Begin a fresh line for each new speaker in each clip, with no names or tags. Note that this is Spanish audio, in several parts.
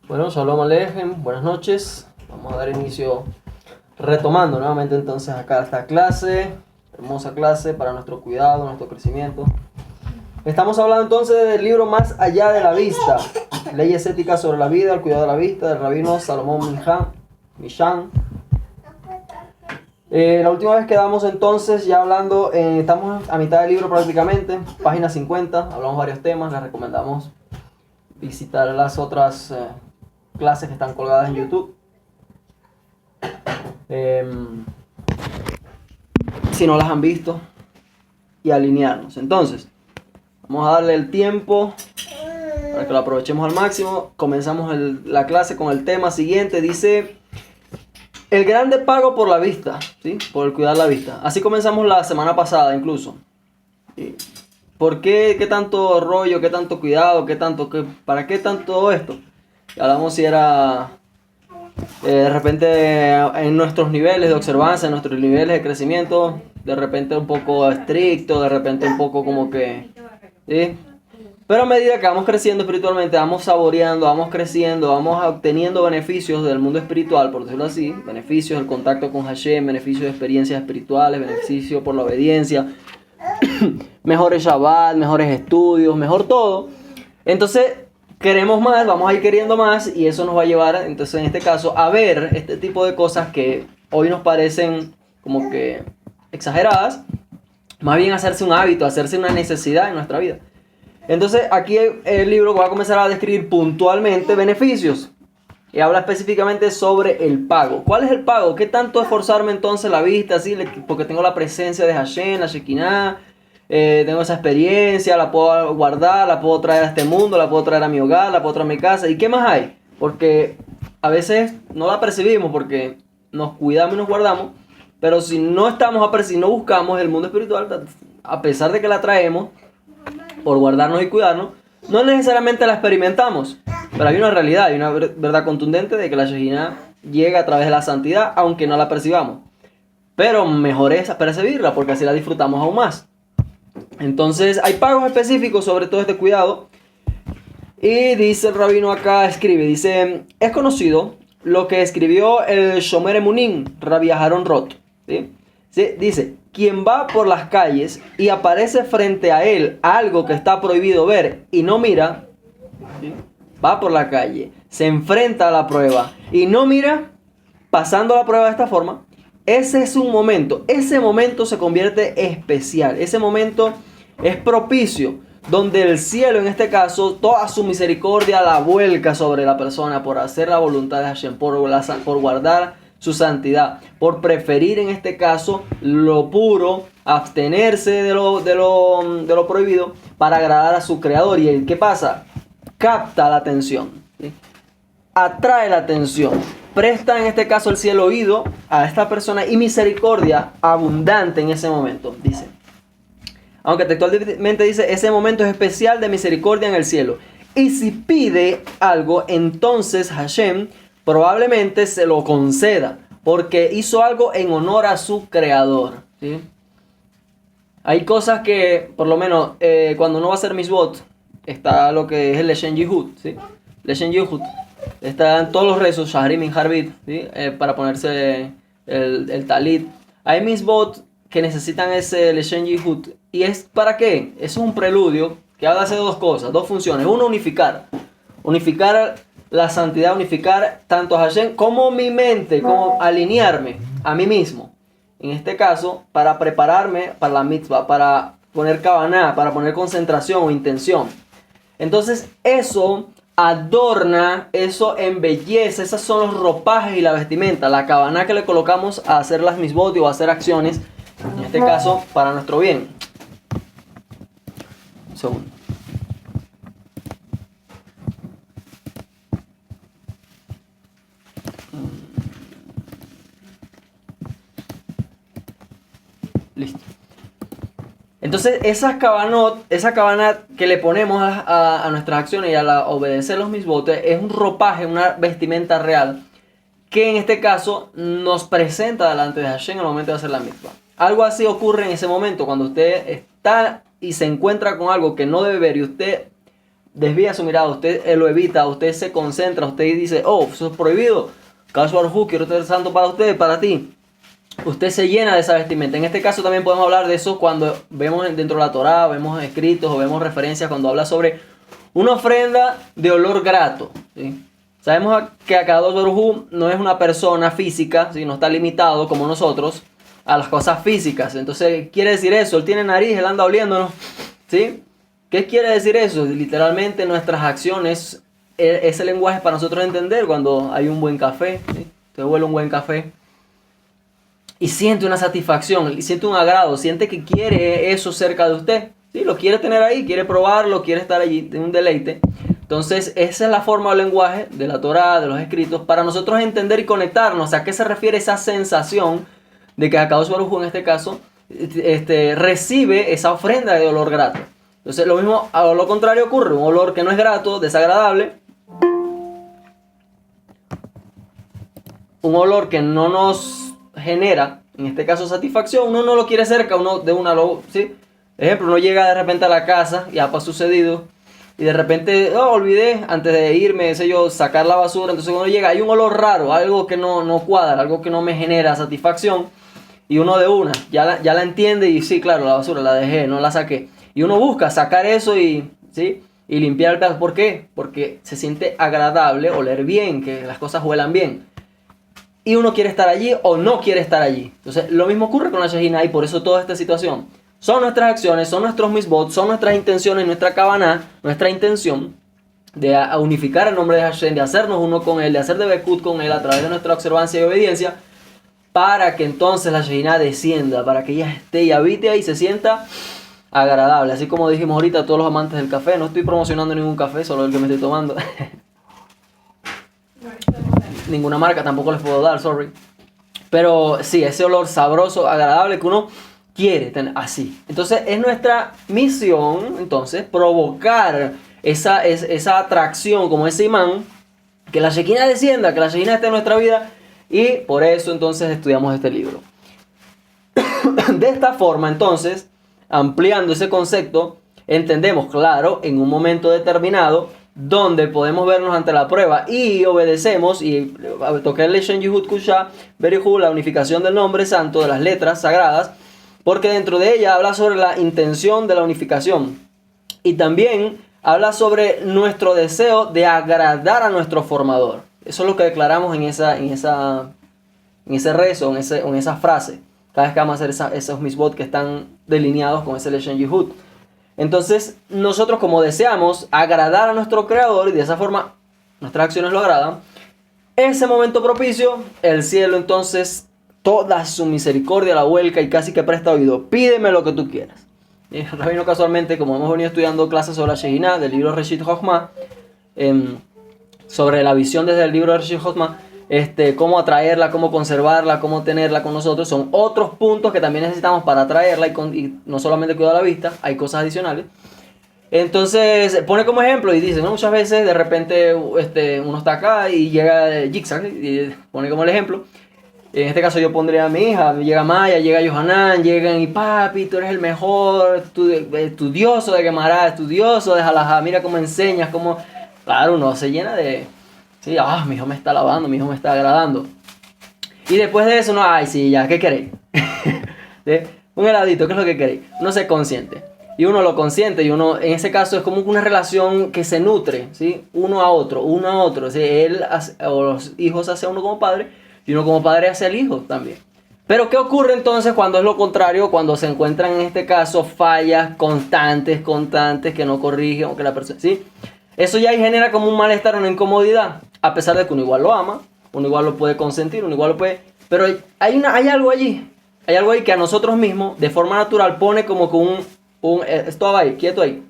Bueno, Shalom Alejem, buenas noches. Vamos a dar inicio retomando nuevamente entonces acá esta clase, hermosa clase para nuestro cuidado, nuestro crecimiento. Estamos hablando entonces del libro Más allá de la vista, leyes éticas sobre la vida, el cuidado de la vista, del rabino Salomón Mishan. La última vez quedamos entonces ya hablando, estamos a mitad del libro prácticamente, página 50, hablamos varios temas, les recomendamos visitar las otras clases que están colgadas en YouTube. Si no las han visto, y alinearnos. Entonces, vamos a darle el tiempo para que lo aprovechemos al máximo. Comenzamos la clase con el tema siguiente. Dice: el grande pago por la vista, ¿sí? Por el cuidar la vista. Así comenzamos la semana pasada incluso. ¿Por qué? ¿Qué tanto rollo? ¿Qué tanto cuidado? ¿Para qué tanto esto? Y hablamos si era de repente en nuestros niveles de observancia, en nuestros niveles de crecimiento, de repente un poco estricto, de repente un poco como que, ¿sí? Pero a medida que vamos creciendo espiritualmente, vamos saboreando, vamos creciendo, vamos obteniendo beneficios del mundo espiritual, por decirlo así, beneficios del contacto con Hashem, beneficios de experiencias espirituales, beneficios por la obediencia, mejores Shabbat, mejores estudios, mejor todo. Entonces queremos más, vamos a ir queriendo más, y eso nos va a llevar, entonces en este caso, a ver este tipo de cosas que hoy nos parecen como que exageradas, más bien hacerse un hábito, hacerse una necesidad en nuestra vida. Entonces aquí el libro va a comenzar a describir puntualmente beneficios y habla específicamente sobre el pago. ¿Cuál es el pago? ¿Qué tanto esforzarme entonces la vista? ¿Sí? Porque tengo la presencia de Hashem, la Shekinah, tengo esa experiencia, la puedo guardar, la puedo traer a este mundo, la puedo traer a mi hogar, la puedo traer a mi casa. ¿Y qué más hay? Porque a veces no la percibimos porque nos cuidamos y nos guardamos, pero si no si no buscamos el mundo espiritual, a pesar de que la traemos, por guardarnos y cuidarnos, no necesariamente la experimentamos. Pero hay una realidad, hay una verdad contundente de que la Shekinah llega a través de la santidad, aunque no la percibamos. Pero mejor es percibirla, porque así la disfrutamos aún más. Entonces hay pagos específicos sobre todo este cuidado. Y dice el rabino acá, dice: es conocido lo que escribió el Shomer Emunim, Rabbi Aharon Roth, ¿sí? ¿Sí? Dice: quien va por las calles y aparece frente a él algo que está prohibido ver y no mira, ¿sí? Va por la calle, se enfrenta a la prueba y no mira, pasando la prueba de esta forma, ese momento se convierte especial, ese momento es propicio, donde el cielo, en este caso, toda su misericordia la vuelca sobre la persona por hacer la voluntad de Hashem, por guardar su santidad, por preferir en este caso lo puro, abstenerse de lo prohibido para agradar a su creador. ¿Y el qué pasa? Capta la atención, ¿sí? Atrae la atención, presta en este caso el cielo oído a esta persona y misericordia abundante en ese momento, dice. Aunque textualmente dice: ese momento es especial de misericordia en el cielo. Y si pide algo, entonces Hashem probablemente se lo conceda, porque hizo algo en honor a su creador, ¿sí? Hay cosas que, por lo menos, cuando uno va a hacer misbot, está lo que es el Leshen Yehud, ¿sí? Leshen Yehud. Están todos los rezos, Shahrim y Harbit, ¿sí? Para ponerse el talit. Hay misbot que necesitan ese Leshen Yehud. ¿Y es para qué? Es un preludio que hace dos cosas, dos funciones. Uno, unificar la santidad, unificar tanto a Hashem como mi mente, como alinearme a mí mismo. En este caso, para prepararme para la mitzvah, para poner kavaná, para poner concentración o intención. Entonces eso adorna, eso embellece, esos son los ropajes y la vestimenta, la kavaná que le colocamos a hacer las mitzvot o a hacer acciones, en este caso para nuestro bien. Un segundo. Listo. Entonces esa cabana que le ponemos a nuestras acciones y a obedecer los mismos es un ropaje, una vestimenta real que en este caso nos presenta delante de Hashem en el momento de hacer la mitzvah. Algo así ocurre en ese momento cuando usted está y se encuentra con algo que no debe ver y usted desvía su mirada, usted lo evita, usted se concentra, usted dice, oh, eso es prohibido, Kadosh Baruj Hu, quiero ser santo para usted, para ti. Usted se llena de esa vestimenta. En este caso también podemos hablar de eso cuando vemos dentro de la Torá, vemos escritos o vemos referencias cuando habla sobre una ofrenda de olor grato, ¿sí? Sabemos que Akadosh Baruj Hu no es una persona física, ¿sí? No está limitado como nosotros a las cosas físicas. Entonces, quiere decir eso, él tiene nariz, él anda oliéndonos, ¿sí? ¿Qué quiere decir eso? Literalmente nuestras acciones, ese lenguaje para nosotros entender cuando hay un buen café, ¿sí? Usted huele un buen café y siente una satisfacción, siente un agrado, siente que quiere eso cerca de usted, ¿sí? Lo quiere tener ahí, quiere probarlo, quiere estar allí, tiene un deleite. Entonces, esa es la forma del lenguaje de la Torá, de los escritos, para nosotros entender y conectarnos. ¿A qué se refiere esa sensación de que Akadosh Baruj Hu en este caso recibe esa ofrenda de olor grato? Entonces, lo mismo, a lo contrario ocurre, un olor que no es grato, desagradable, un olor que no nos genera, en este caso, satisfacción, uno no lo quiere cerca, uno de una lo, ¿sí? Ejemplo, uno llega de repente a la casa, ya ha sucedido, y de repente, oh, olvidé, antes de irme, sé yo, sacar la basura, entonces cuando llega, hay un olor raro, algo que no cuadra, algo que no me genera satisfacción, y uno de una, ya la entiende, y sí, claro, la basura la dejé, no la saqué, y uno busca sacar eso y, ¿sí? Y limpiar el plato. ¿Por qué? Porque se siente agradable, oler bien, que las cosas huelan bien. Y uno quiere estar allí o no quiere estar allí. Entonces, lo mismo ocurre con la Shejina y por eso toda esta situación. Son nuestras acciones, son nuestros misbot, son nuestras intenciones, nuestra Kavaná, nuestra intención de unificar el nombre de Hashem, de hacernos uno con él, de hacer de Bekut con él a través de nuestra observancia y obediencia, para que entonces la Shejina descienda, para que ella esté y habite ahí y se sienta agradable. Así como dijimos ahorita a todos los amantes del café, no estoy promocionando ningún café, solo el que me estoy tomando. Ninguna marca tampoco les puedo dar, sorry. Pero sí, ese olor sabroso, agradable que uno quiere tener así. Entonces es nuestra misión, entonces, provocar esa atracción como ese imán, que la Shekinah descienda, que la Shekinah esté en nuestra vida, y por eso entonces estudiamos este libro. De esta forma, entonces, ampliando ese concepto, entendemos, claro, en un momento determinado, donde podemos vernos ante la prueba y obedecemos y tocar el Shen Yehud Kusha Berihu, la unificación del nombre santo, de las letras sagradas, porque dentro de ella habla sobre la intención de la unificación y también habla sobre nuestro deseo de agradar a nuestro formador. Eso es lo que declaramos en ese rezo, en esa frase, cada vez que vamos a hacer esos misbot que están delineados con ese Leshen Yehud. Entonces, nosotros como deseamos agradar a nuestro creador y de esa forma nuestras acciones lo agradan, ese momento propicio, el cielo entonces toda su misericordia la vuelca y casi que presta oído. Pídeme lo que tú quieras. Y Rabino casualmente, como hemos venido estudiando clases sobre la Shejinah del libro Reshit Chochmah, sobre la visión desde el libro de Reshit Chochmah, cómo atraerla, cómo conservarla, cómo tenerla con nosotros, son otros puntos que también necesitamos para atraerla y no solamente cuidar la vista, hay cosas adicionales. Entonces pone como ejemplo y dice, ¿no? Muchas veces de repente uno está acá y llega Jigsaw y pone como el ejemplo. En este caso yo pondría a mi hija, llega Maya, llega Yohanan, llegan y papi, tú eres el mejor, estudioso de Gemara, estudioso de Halajá, mira cómo enseñas, cómo... Claro, uno se llena de... Sí, mi hijo me está alabando, mi hijo me está agradando. Y después de eso, no, ay, sí, ya, ¿qué queréis? Un heladito, ¿qué es lo que queréis? Uno se consiente. Y uno lo consiente y uno, en ese caso, es como una relación que se nutre, ¿sí? Uno a otro. ¿Sí? Él o los hijos hacia uno como padre y uno como padre hacia el hijo también. Pero ¿qué ocurre entonces cuando es lo contrario? Cuando se encuentran en este caso fallas constantes que no corrigen o que la persona... ¿sí? Eso ya genera como un malestar, una incomodidad. A pesar de que uno igual lo ama, uno igual lo puede consentir, uno igual lo puede... Pero hay algo allí. Hay algo ahí que a nosotros mismos, de forma natural, pone como que stop ahí, quieto ahí.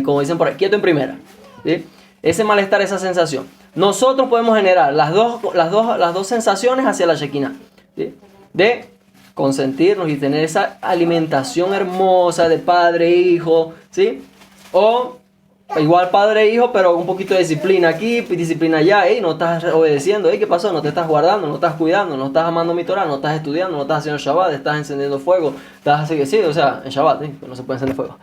Como dicen por ahí, quieto en primera. ¿Sí? Ese malestar, esa sensación. Nosotros podemos generar las dos sensaciones hacia la Shekinah. ¿Sí? De consentirnos y tener esa alimentación hermosa de padre e hijo. ¿Sí? O... igual padre e hijo, pero un poquito de disciplina aquí, disciplina allá. No estás obedeciendo. ¿Qué pasó? No te estás guardando, no estás cuidando, no estás amando mi Torah, no estás estudiando, no estás haciendo Shabbat, estás encendiendo fuego. Estás así, sí, o sea, en Shabbat, no se puede encender fuego.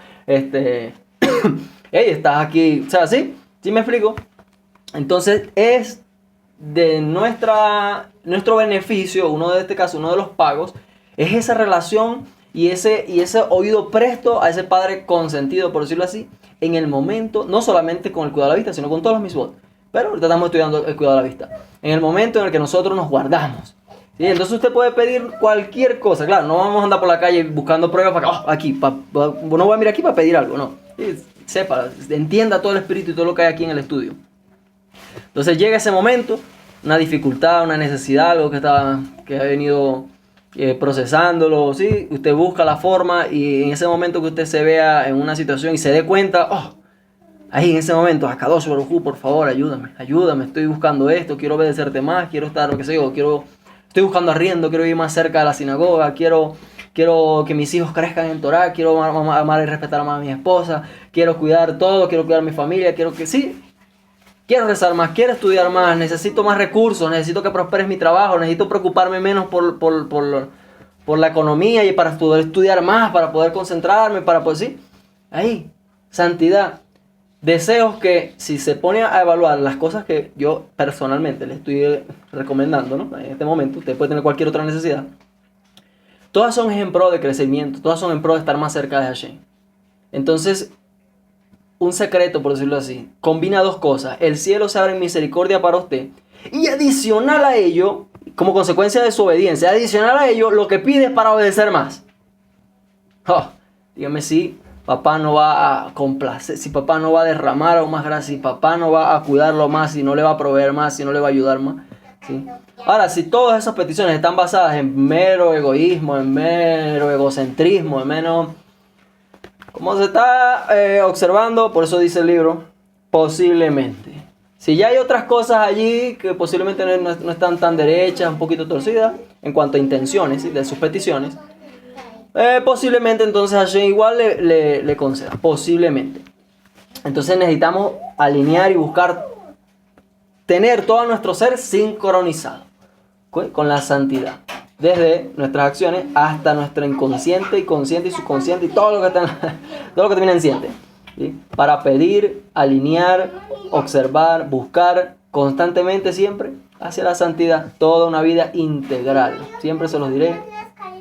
hey, estás aquí, o sea, ¿sí? ¿Sí me explico? Entonces es de nuestro beneficio, uno de este caso, uno de los pagos, es esa relación y ese oído presto a ese padre consentido, por decirlo así, en el momento, no solamente con el cuidado de la vista, sino con todos los mitzvot. Pero ahorita estamos estudiando el cuidado de la vista. En el momento en el que nosotros nos guardamos. ¿Sí? Entonces usted puede pedir cualquier cosa. Claro, no vamos a andar por la calle buscando pruebas para acá, aquí, no voy a mirar aquí para pedir algo, no. ¿Sí? Sepa, entienda todo el espíritu y todo lo que hay aquí en el estudio. Entonces llega ese momento, una dificultad, una necesidad, algo que ha venido procesándolo, ¿sí? Usted busca la forma y en ese momento que usted se vea en una situación y se dé cuenta, ahí en ese momento, Akadosh Baruj Hu, por favor, ayúdame, estoy buscando esto, quiero obedecerte más, quiero estar, lo que sé yo, estoy buscando arriendo, quiero ir más cerca de la sinagoga, quiero que mis hijos crezcan en Torah, quiero amar y respetar más a mi esposa, quiero cuidar todo, quiero cuidar a mi familia, quiero rezar más, quiero estudiar más, necesito más recursos, necesito que prospere mi trabajo, necesito preocuparme menos por la economía y para poder estudiar más, para poder concentrarme, para poder, sí, ahí, santidad. Deseos que si se pone a evaluar las cosas que yo personalmente le estoy recomendando, ¿no? En este momento, usted puede tener cualquier otra necesidad. Todas son en pro de crecimiento, todas son en pro de estar más cerca de Hashem. Entonces, un secreto, por decirlo así, combina dos cosas. El cielo se abre en misericordia para usted. Y adicional a ello, como consecuencia de su obediencia, adicional a ello, lo que pide es para obedecer más. Dígame si papá no va a complacer, si papá no va a derramar aún más gracia, si papá no va a cuidarlo más, si no le va a proveer más, si no le va a ayudar más. ¿Sí? Ahora, si todas esas peticiones están basadas en mero egoísmo, en mero egocentrismo, en menos... Como se está observando, por eso dice el libro, posiblemente. Si ya hay otras cosas allí que posiblemente no están tan derechas, un poquito torcidas, en cuanto a intenciones, ¿sí? De sus peticiones, posiblemente entonces Hashem igual le conceda, posiblemente. Entonces necesitamos alinear y buscar tener todo nuestro ser sincronizado con la santidad. Desde nuestras acciones hasta nuestro inconsciente y consciente y subconsciente y todo lo que termina en siente, ¿sí? Para pedir, alinear, observar, buscar constantemente siempre hacia la santidad, toda una vida integral. Siempre se los diré,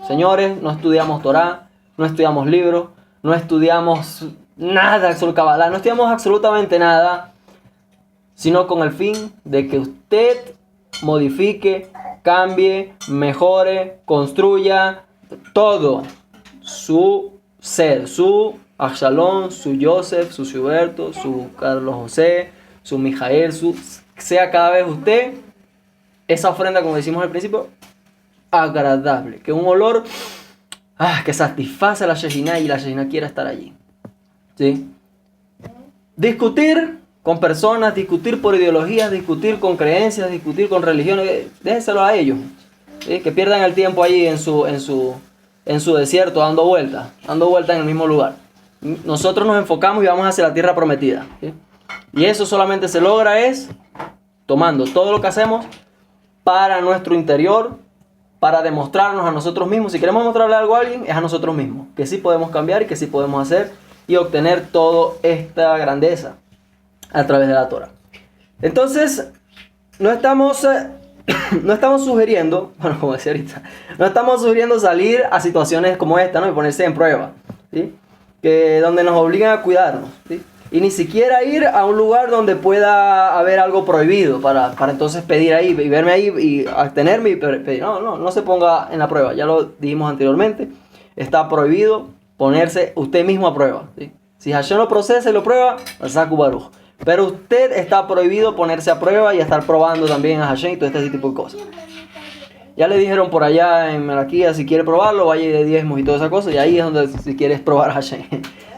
señores, no estudiamos Torah, no estudiamos libros, no estudiamos nada sobre Kabbalah, no estudiamos absolutamente nada, sino con el fin de que usted modifique, cambie, mejore, construya todo su ser, su Absalón, su Joseph, su Gilberto, su Carlos José, su Mijael, sea cada vez usted esa ofrenda, como decimos al principio, agradable, que un olor que satisface a la Shejina y la Shejina quiera estar allí. ¿Sí? Discutir con personas, discutir por ideologías, discutir con creencias, discutir con religiones, déjenselo a ellos, ¿sí? Que pierdan el tiempo allí en su desierto dando vueltas en el mismo lugar. Nosotros nos enfocamos y vamos hacia la tierra prometida, ¿sí? Y eso solamente se logra tomando todo lo que hacemos para nuestro interior, para demostrarnos a nosotros mismos. Si queremos mostrarle algo a alguien, es a nosotros mismos, que sí podemos cambiar y que sí podemos hacer y obtener toda esta grandeza a través de la Torah. Entonces, no estamos sugiriendo, bueno, como decía ahorita, no estamos sugiriendo salir a situaciones como esta, ¿no? Y ponerse en prueba, ¿sí? Donde nos obligan a cuidarnos, ¿sí? Y ni siquiera ir a un lugar donde pueda haber algo prohibido para entonces pedir ahí y verme ahí y abstenerme y pedir. No se ponga en la prueba. Ya lo dijimos anteriormente. Está prohibido ponerse usted mismo a prueba, ¿sí? Si Hashem lo procesa y lo prueba, Saku Baruch. Pero usted está prohibido ponerse a prueba y estar probando también a Hashem y todo este tipo de cosas. Ya le dijeron por allá en Malaquía, si quiere probarlo, vaya de diezmos y toda esa cosa. Y ahí es donde si quieres probar a Hashem.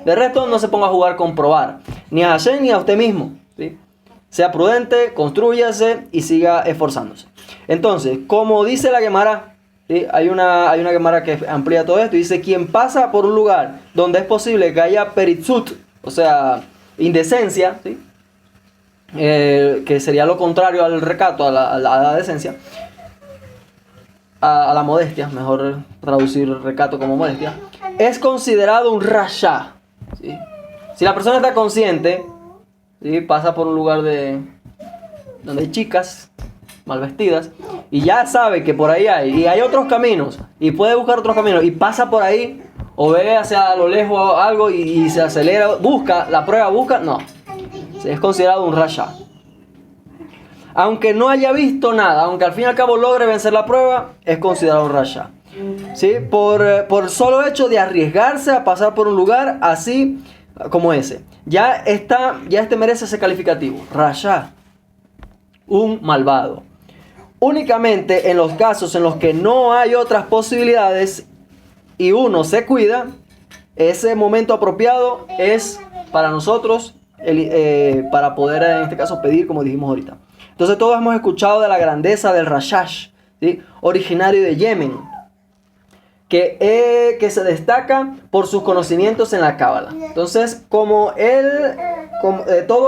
De resto, no se ponga a jugar con probar. Ni a Hashem ni a usted mismo, ¿sí? Sea prudente, constrúyase y siga esforzándose. Entonces, como dice la Gemara, ¿sí? Hay una Gemara que amplía todo esto. Y dice, quien pasa por un lugar donde es posible que haya peritzut, o sea, indecencia, ¿sí? Que sería lo contrario al recato, a la decencia, a la modestia, mejor traducir recato como modestia, es considerado un rasha, ¿sí? Si la persona está consciente, ¿sí? Pasa por un lugar donde hay chicas mal vestidas y ya sabe que por ahí hay otros caminos y puede buscar otros caminos y pasa por ahí o ve hacia lo lejos algo y se acelera, busca, no, es considerado un rasha. Aunque no haya visto nada, aunque al fin y al cabo logre vencer la prueba, es considerado un rasha. ¿Sí? Por solo hecho de arriesgarse a pasar por un lugar así como ese. Ya este merece ese calificativo, rasha, un malvado. Únicamente en los casos en los que no hay otras posibilidades y uno se cuida, ese momento apropiado es para nosotros, para poder en este caso pedir, como dijimos ahorita. Entonces todos hemos escuchado de la grandeza del Rashash, ¿sí? Originario de Yemen, que se destaca por sus conocimientos en la Cábala. Entonces, todo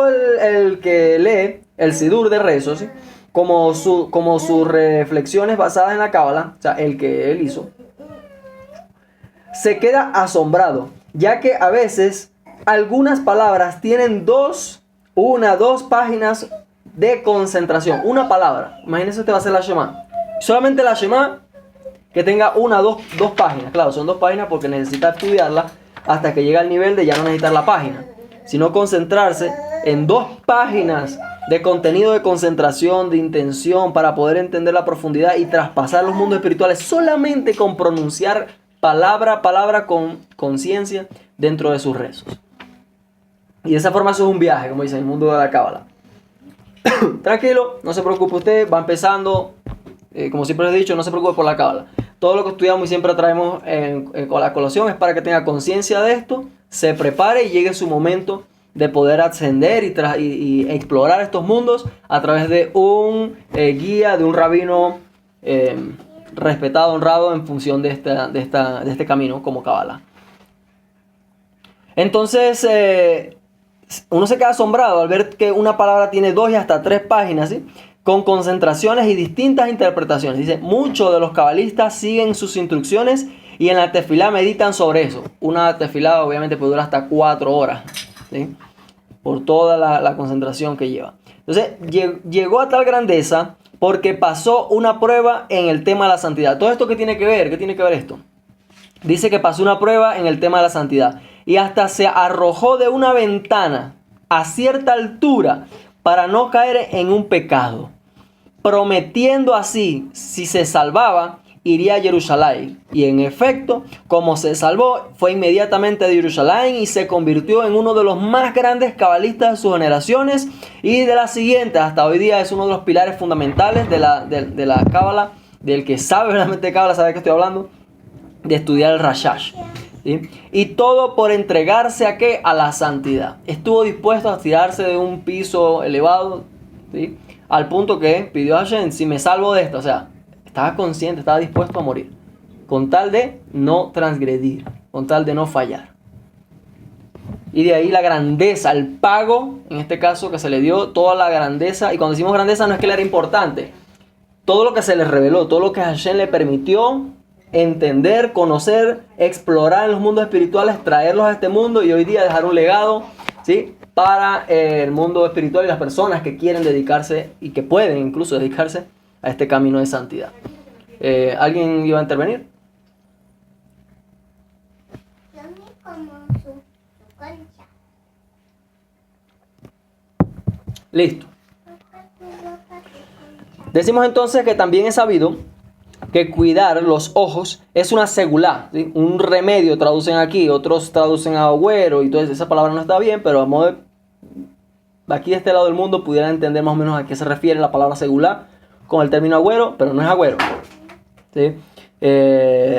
el que lee el Sidur de rezos, ¿sí? como sus reflexiones basadas en la Cábala, o sea, el que él hizo, se queda asombrado, ya que a veces algunas palabras tienen dos páginas de concentración. Una palabra, imagínense usted va a hacer la Shema, solamente la Shema que tenga dos páginas. Claro, son 2 páginas porque necesita estudiarla hasta que llegue al nivel de ya no necesitar la página, sino concentrarse en 2 páginas de contenido, de concentración, de intención, para poder entender la profundidad y traspasar los mundos espirituales solamente con pronunciar palabra a palabra con conciencia dentro de sus rezos. Y de esa forma eso es un viaje, como dicen, el mundo de la Cábala. Tranquilo, no se preocupe usted, va empezando, como siempre les he dicho, no se preocupe por la Cábala. Todo lo que estudiamos y siempre traemos con la colación es para que tenga conciencia de esto, se prepare y llegue su momento de poder ascender y explorar estos mundos a través de un guía, de un rabino respetado, honrado en función de este camino como Cábala. Entonces, uno se queda asombrado al ver que una palabra tiene 2 y hasta 3 páginas, ¿sí? Con concentraciones y distintas interpretaciones. Dice, muchos de los cabalistas siguen sus instrucciones y en la tefilá meditan sobre eso. Una tefilá obviamente puede durar hasta 4 horas, ¿sí? Por toda la concentración que lleva. Entonces, llegó a tal grandeza porque pasó una prueba en el tema de la santidad. ¿Todo esto qué tiene que ver? ¿Qué tiene que ver esto? Dice que pasó una prueba en el tema de la santidad. Y hasta se arrojó de una ventana a cierta altura para no caer en un pecado, prometiendo así, si se salvaba, iría a Jerusalén. Y en efecto, como se salvó, fue inmediatamente de Jerusalén y se convirtió en uno de los más grandes cabalistas de sus generaciones y de las siguientes. Hasta hoy día es uno de los pilares fundamentales de la Cábala, del que sabe realmente Cábala, sabe de qué estoy hablando, de estudiar el Rashash. ¿Sí? Y todo por entregarse ¿a qué? A la santidad. Estuvo dispuesto a tirarse de un piso elevado, ¿sí? Al punto que pidió a Hashem, si me salvo de esto, o sea, estaba consciente, estaba dispuesto a morir, con tal de no transgredir, con tal de no fallar. Y de ahí la grandeza, el pago, en este caso que se le dio, toda la grandeza. Y cuando decimos grandeza no es que le era importante, todo lo que se le reveló, todo lo que Hashem le permitió entender, conocer, explorar en los mundos espirituales, traerlos a este mundo y hoy día dejar un legado, ¿sí? Para el mundo espiritual y las personas que quieren dedicarse y que pueden incluso dedicarse a este camino de santidad. ¿Alguien iba a intervenir? Listo. Decimos entonces que también es sabido que cuidar los ojos es una segulá, ¿sí? Un remedio, traducen aquí, otros traducen a agüero y entonces esa palabra no está bien, pero a modo de aquí de este lado del mundo pudieran entender más o menos a qué se refiere la palabra segulá con el término agüero, pero no es agüero, ¿sí?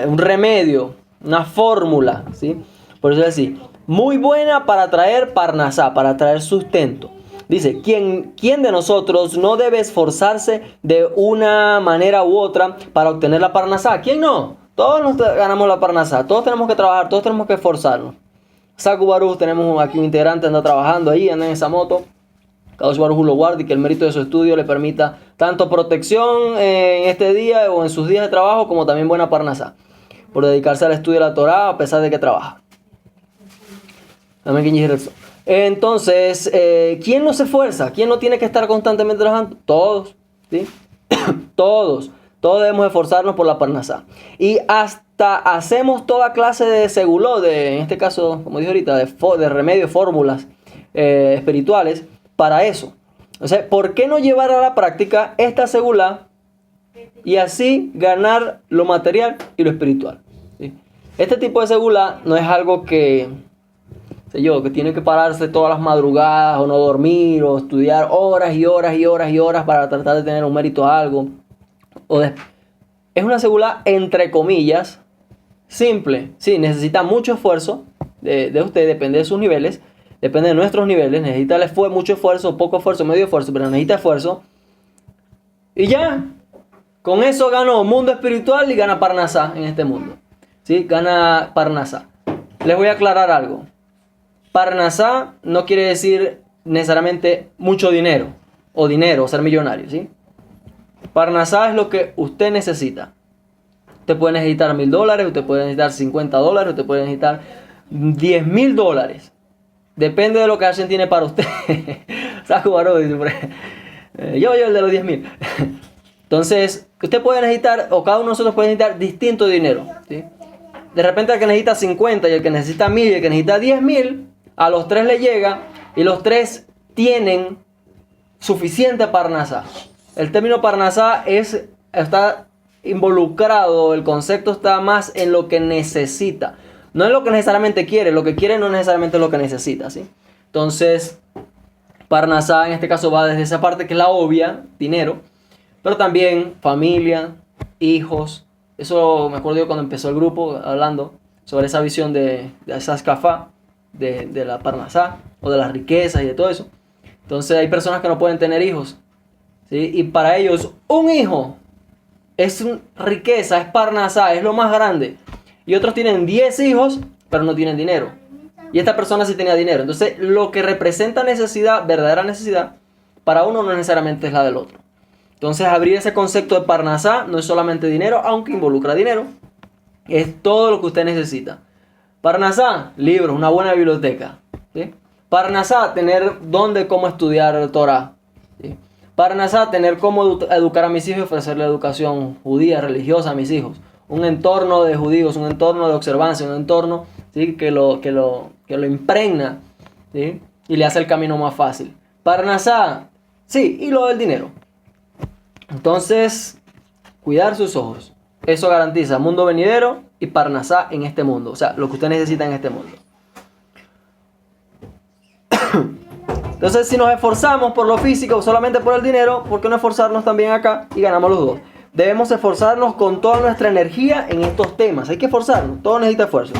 Un remedio, una fórmula, ¿sí? Por eso es así, muy buena para traer parnasá, para traer sustento. Dice, ¿quién de nosotros no debe esforzarse de una manera u otra para obtener la parnasá? ¿Quién no? Todos nos ganamos la parnasá, todos tenemos que trabajar, todos tenemos que esforzarnos. Saku Baruch, tenemos aquí un integrante, anda trabajando ahí, anda en esa moto. Kadosh Baruj Hu lo guarde y que el mérito de su estudio le permita tanto protección en este día o en sus días de trabajo, como también buena parnasá, por dedicarse al estudio de la Torá a pesar de que trabaja. Amén, Kenji Gerson. Entonces, ¿quién no se esfuerza? ¿Quién no tiene que estar constantemente trabajando? Todos, ¿sí? Todos debemos esforzarnos por la Parnasá. Y hasta hacemos toda clase de seguló, en este caso, como dije ahorita, de remedios, fórmulas espirituales para eso. O sea, ¿por qué no llevar a la práctica esta segulá y así ganar lo material y lo espiritual? ¿Sí? Este tipo de segulá no es algo que tiene que pararse todas las madrugadas o no dormir o estudiar horas y horas y horas y horas para tratar de tener un mérito a algo. Es una segulá entre comillas simple. Sí, necesita mucho esfuerzo de usted, depende de sus niveles, depende de nuestros niveles. Necesita mucho esfuerzo, poco esfuerzo, medio esfuerzo, pero necesita esfuerzo. Y ya, con eso gano mundo espiritual y gana Parnasá en este mundo. ¿Sí? Gana Parnasá. Les voy a aclarar algo. Parnasá no quiere decir necesariamente mucho dinero o ser millonario, ¿sí? Parnasá es lo que usted necesita. Usted puede necesitar $1,000, usted puede necesitar $50, usted puede necesitar $10,000. Depende de lo que alguien tiene para usted. Saco varón, dice por ahí. Yo el de los 10,000. Entonces, usted puede necesitar, o cada uno de nosotros puede necesitar distinto dinero, ¿sí? De repente el que necesita 50 y el que necesita 1,000 y el que necesita 10,000, a los tres le llega y los tres tienen suficiente Parnasá. El término Parnasá está involucrado, el concepto está más en lo que necesita. No en lo que necesariamente quiere, lo que quiere no necesariamente es lo que necesita, ¿sí? Entonces, Parnasá en este caso va desde esa parte que es la obvia, dinero, pero también familia, hijos. Eso me acuerdo yo cuando empezó el grupo hablando sobre esa visión de esa escafá, de la Parnasá o de las riquezas y de todo eso. Entonces hay personas que no pueden tener hijos, ¿sí? Y para ellos un hijo es riqueza, es Parnasá, es lo más grande. Y otros tienen 10 hijos, pero no tienen dinero. Y esta persona sí tenía dinero. Entonces lo que representa necesidad, verdadera necesidad, para uno no necesariamente es la del otro. Entonces abrir ese concepto de Parnasá no es solamente dinero, aunque involucra dinero. Es todo lo que usted necesita. Parnasá, libros, una buena biblioteca, ¿sí? Parnasá, tener cómo estudiar Torah, ¿sí? Parnasá, tener cómo educar a mis hijos y ofrecerle educación judía, religiosa a mis hijos. Un entorno de judíos, un entorno de observancia, un entorno, ¿sí? que lo impregna, ¿sí? Y le hace el camino más fácil. Parnasá, sí, y lo del dinero. Entonces, cuidar sus ojos. Eso garantiza mundo venidero y Parnasá en este mundo. O sea, lo que usted necesita en este mundo. Entonces, si nos esforzamos por lo físico o solamente por el dinero, ¿por qué no esforzarnos también acá y ganamos los dos? Debemos esforzarnos con toda nuestra energía en estos temas. Hay que esforzarnos. Todo necesita esfuerzo.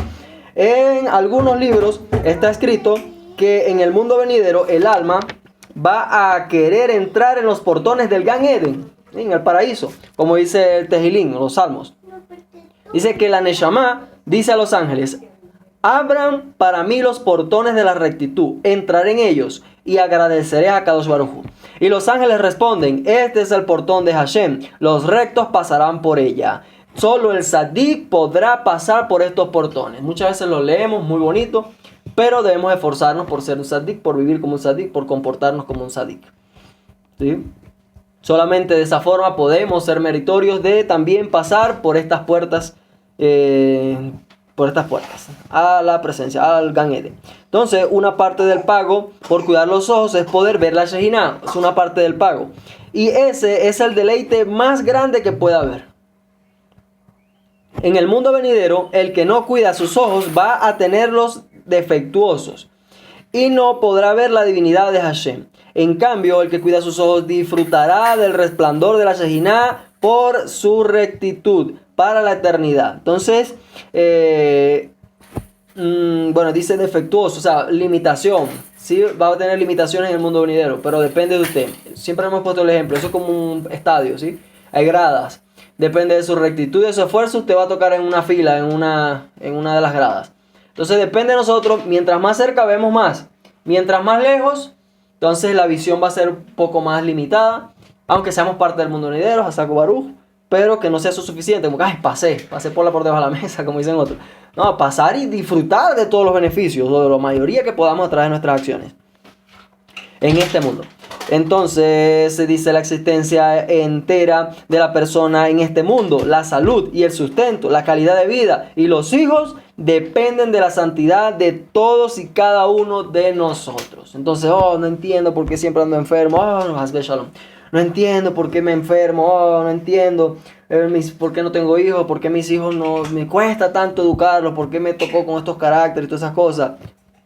En algunos libros está escrito que en el mundo venidero el alma va a querer entrar en los portones del Gan Eden, en el paraíso, como dice el Tejilín, los Salmos. Dice que la Neshama dice a los ángeles: abran para mí los portones de la rectitud, entraré en ellos y agradeceré a Kadosh Baruj Hu. Y los ángeles responden: este es el portón de Hashem, los rectos pasarán por ella. Solo el Sadik podrá pasar por estos portones. Muchas veces lo leemos muy bonito, pero debemos esforzarnos por ser un Sadik, por vivir como un Sadik, por comportarnos como un Sadik, ¿sí? Solamente de esa forma podemos ser meritorios de también pasar por estas puertas, a la presencia, al Gan Eden. Entonces, una parte del pago por cuidar los ojos es poder ver la Shejinah. Es una parte del pago. Y ese es el deleite más grande que puede haber. En el mundo venidero, el que no cuida sus ojos va a tenerlos defectuosos y no podrá ver la divinidad de Hashem. En cambio, el que cuida sus ojos disfrutará del resplandor de la Shejinah por su rectitud para la eternidad. Entonces, dice defectuoso, o sea, limitación. Sí, va a tener limitaciones en el mundo venidero, pero depende de usted. Siempre hemos puesto el ejemplo, eso es como un estadio, ¿sí? Hay gradas. Depende de su rectitud y de su esfuerzo, usted va a tocar en una fila, en una de las gradas. Entonces depende de nosotros, mientras más cerca vemos más. Mientras más lejos, entonces la visión va a ser un poco más limitada. Aunque seamos parte del mundo venidero, Hasaku Baruch. pero que no sea eso suficiente, como que, ay, pasé por debajo de la mesa, como dicen otros. No, pasar y disfrutar de todos los beneficios, o de la mayoría que podamos a través de nuestras acciones en este mundo. Entonces se dice la existencia entera de la persona en este mundo, la salud y el sustento, la calidad de vida y los hijos dependen de la santidad de todos y cada uno de nosotros. Entonces, no entiendo por qué siempre ando enfermo, no entiendo por qué me enfermo, no entiendo por qué no tengo hijos, por qué mis hijos no me cuesta tanto educarlos, por qué me tocó con estos caracteres y todas esas cosas.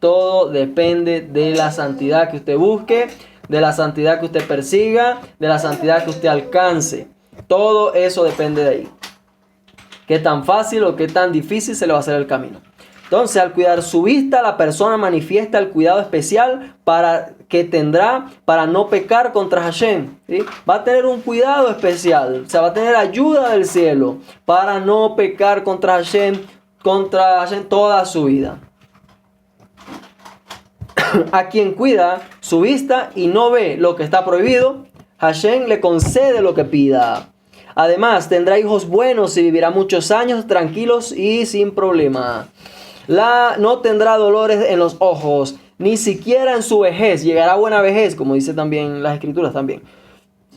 Todo depende de la santidad que usted busque, de la santidad que usted persiga, de la santidad que usted alcance. Todo eso depende de ahí. Qué tan fácil o qué tan difícil se le va a hacer el camino. Entonces, al cuidar su vista, la persona manifiesta el cuidado especial que tendrá para no pecar contra Hashem. ¿Sí? Va a tener un cuidado especial, o sea, va a tener ayuda del cielo para no pecar contra Hashem toda su vida. A quien cuida su vista y no ve lo que está prohibido, Hashem le concede lo que pida. Además, tendrá hijos buenos y vivirá muchos años tranquilos y sin problema. No tendrá dolores en los ojos, ni siquiera en su vejez. Llegará a buena vejez, como dice también las escrituras también,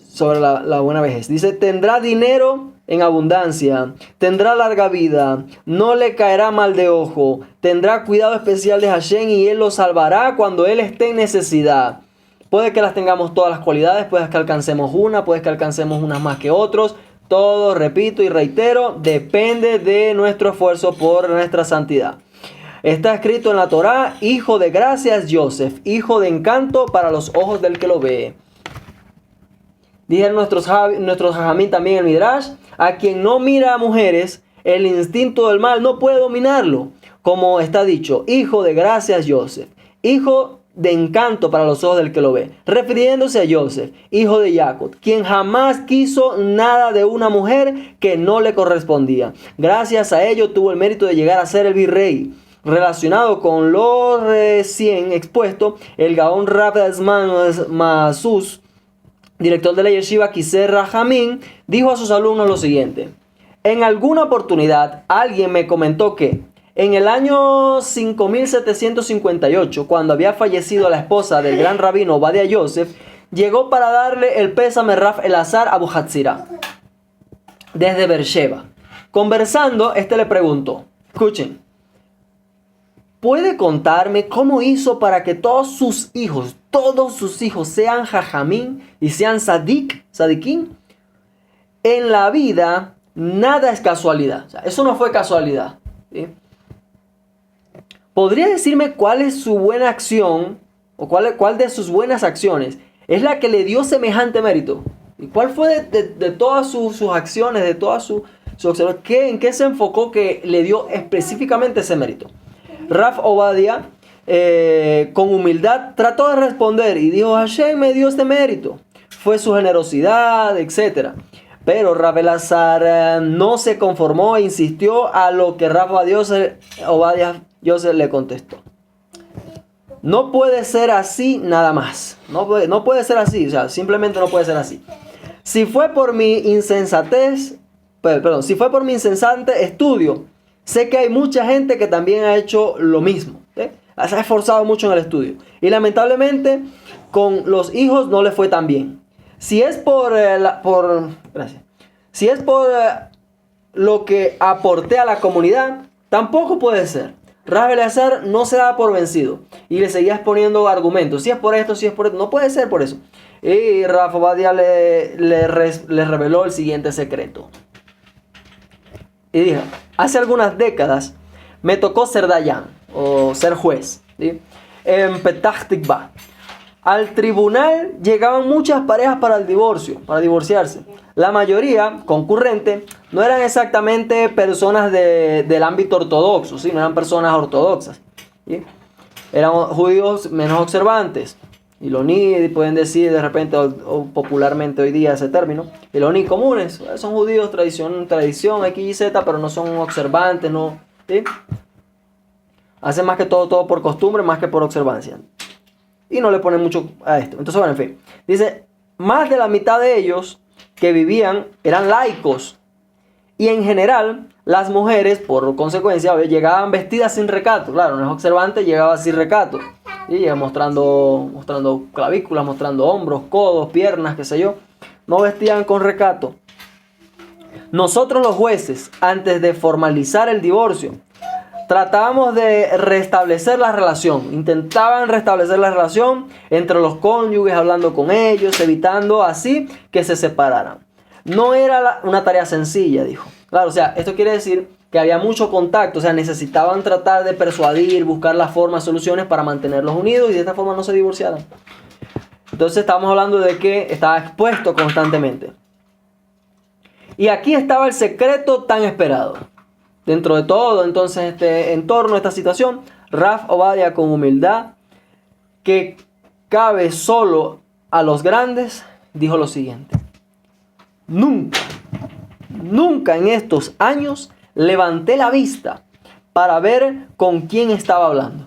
sobre la buena vejez. Dice, tendrá dinero en abundancia, tendrá larga vida, no le caerá mal de ojo, tendrá cuidado especial de Hashem y Él lo salvará cuando Él esté en necesidad. Puede que las tengamos todas las cualidades, puede que alcancemos una, puede que alcancemos unas más que otros. Todo, repito y reitero, depende de nuestro esfuerzo por nuestra santidad. Está escrito en la Torá, hijo de gracia es Yosef, hijo de encanto para los ojos del que lo ve. Dijeron nuestros jajamín también en el Midrash, a quien no mira a mujeres, el instinto del mal no puede dominarlo. Como está dicho, hijo de gracia es Yosef, hijo de encanto para los ojos del que lo ve. Refiriéndose a Yosef, hijo de Jacob, quien jamás quiso nada de una mujer que no le correspondía. Gracias a ello tuvo el mérito de llegar a ser el virrey. Relacionado con lo recién expuesto, el Gaón Rav Zman Masus, director de la Yeshiva Kisei Rajamín, dijo a sus alumnos lo siguiente: en alguna oportunidad alguien me comentó que en el año 5758, cuando había fallecido la esposa del gran rabino Obadia Yosef, llegó para darle el pésame Rav Elazar Abu Hatzira desde Beersheba. Conversando, le preguntó, escuchen, ¿puede contarme cómo hizo para que todos sus hijos sean jajamín y sean sadiquín? En la vida nada es casualidad. O sea, eso no fue casualidad. ¿Sí? ¿Podría decirme cuál es su buena acción o cuál de sus buenas acciones es la que le dio semejante mérito? ¿Y cuál fue de todas sus acciones, de todas sus acciones, en qué se enfocó que le dio específicamente ese mérito? Rav Obadia, con humildad, trató de responder y dijo: Hashem me dio este mérito. Fue su generosidad, etc. Pero Rav Elazar no se conformó e insistió a lo que Rav Obadia Yosef le contestó: no puede ser así nada más. No puede ser así, o sea, simplemente no puede ser así. Si fue por mi insensate estudio, sé que hay mucha gente que también ha hecho lo mismo. Se ha esforzado mucho en el estudio. Y lamentablemente con los hijos no le fue tan bien. Si es por lo que aporté a la comunidad, tampoco puede ser. Rav Elazar no se daba por vencido y le seguía exponiendo argumentos. Si es por esto, no puede ser por eso. Y Rav Obadia le reveló el siguiente secreto. Y dijo: hace algunas décadas me tocó ser dayan, o ser juez, ¿sí? En Petah Tikva. Al tribunal llegaban muchas parejas para divorciarse. La mayoría, concurrente, no eran exactamente personas del ámbito ortodoxo, ¿sí? No eran personas ortodoxas, ¿sí? Eran judíos menos observantes. Iloní, pueden decir de repente, o popularmente hoy día ese término. Iloní comunes, son judíos, tradición, X y Z, pero no son observantes, ¿no? ¿Sí? Hacen más que todo por costumbre, más que por observancia. Y no le ponen mucho a esto. Entonces, bueno, en fin. Dice, más de la mitad de ellos que vivían eran laicos, Y en general, las mujeres, por consecuencia, llegaban vestidas sin recato. Claro, no es observante, llegaba sin recato. Y mostrando clavículas, mostrando hombros, codos, piernas, qué sé yo. No vestían con recato. Nosotros los jueces, antes de formalizar el divorcio, tratábamos de restablecer la relación. Intentaban restablecer la relación entre los cónyuges, hablando con ellos, evitando así que se separaran. No era una tarea sencilla, dijo. Claro, o sea, esto quiere decir que había mucho contacto, o sea, necesitaban tratar de persuadir, buscar las formas, soluciones para mantenerlos unidos y de esta forma no se divorciaran. Entonces estamos hablando de que estaba expuesto constantemente. Y aquí estaba el secreto tan esperado. Dentro de todo, entonces, este entorno, esta situación, Rav Ovadia, con humildad que cabe solo a los grandes, dijo lo siguiente: nunca en estos años levanté la vista para ver con quién estaba hablando.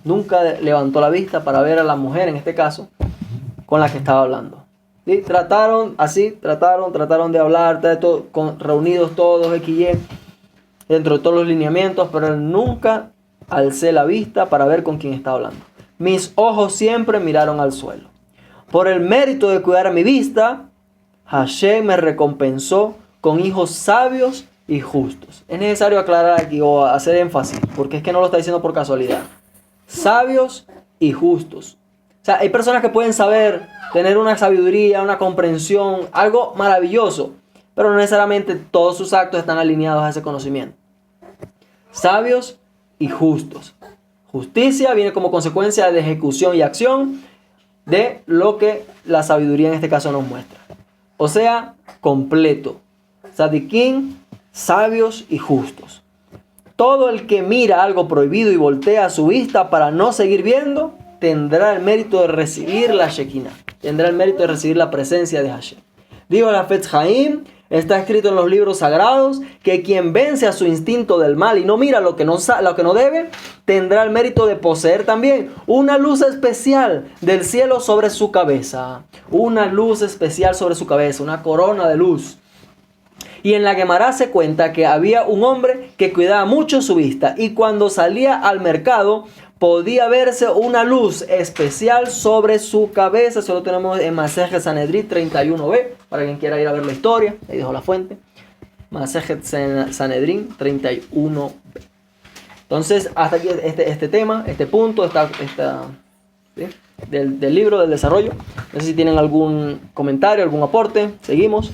Nunca levantó la vista para ver a la mujer, en este caso, con la que estaba hablando. ¿Sí? Trataron de hablar, reunidos todos, XY, dentro de todos los lineamientos, pero él nunca alcé la vista para ver con quién estaba hablando. Mis ojos siempre miraron al suelo. Por el mérito de cuidar mi vista, Hashem me recompensó con hijos sabios y justos. Es necesario aclarar aquí o hacer énfasis, porque es que no lo está diciendo por casualidad. Sabios y justos. O sea, hay personas que pueden saber, tener una sabiduría, una comprensión, algo maravilloso, pero no necesariamente todos sus actos están alineados a ese conocimiento. Sabios y justos. Justicia viene como consecuencia de ejecución y acción de lo que la sabiduría en este caso nos muestra. O sea, completo. Tzadikim, sabios y justos. Todo el que mira algo prohibido y voltea su vista para no seguir viendo, tendrá el mérito de recibir la Shekinah. Tendrá el mérito de recibir la presencia de Hashem. Digo la Hafetz Haim, está escrito en los libros sagrados, que quien vence a su instinto del mal y no mira lo que no debe, tendrá el mérito de poseer también una luz especial del cielo sobre su cabeza. Una luz especial sobre su cabeza, una corona de luz. Y en la Gemara se cuenta que había un hombre que cuidaba mucho su vista y cuando salía al mercado podía verse una luz especial sobre su cabeza. Eso lo tenemos en Masejet Sanedrín 31b, para quien quiera ir a ver la historia. Ahí dejo la fuente. Masejet Sanedrín 31b. Entonces, hasta aquí este tema, este punto, ¿sí? del libro, del desarrollo. No sé si tienen algún comentario, algún aporte. Seguimos.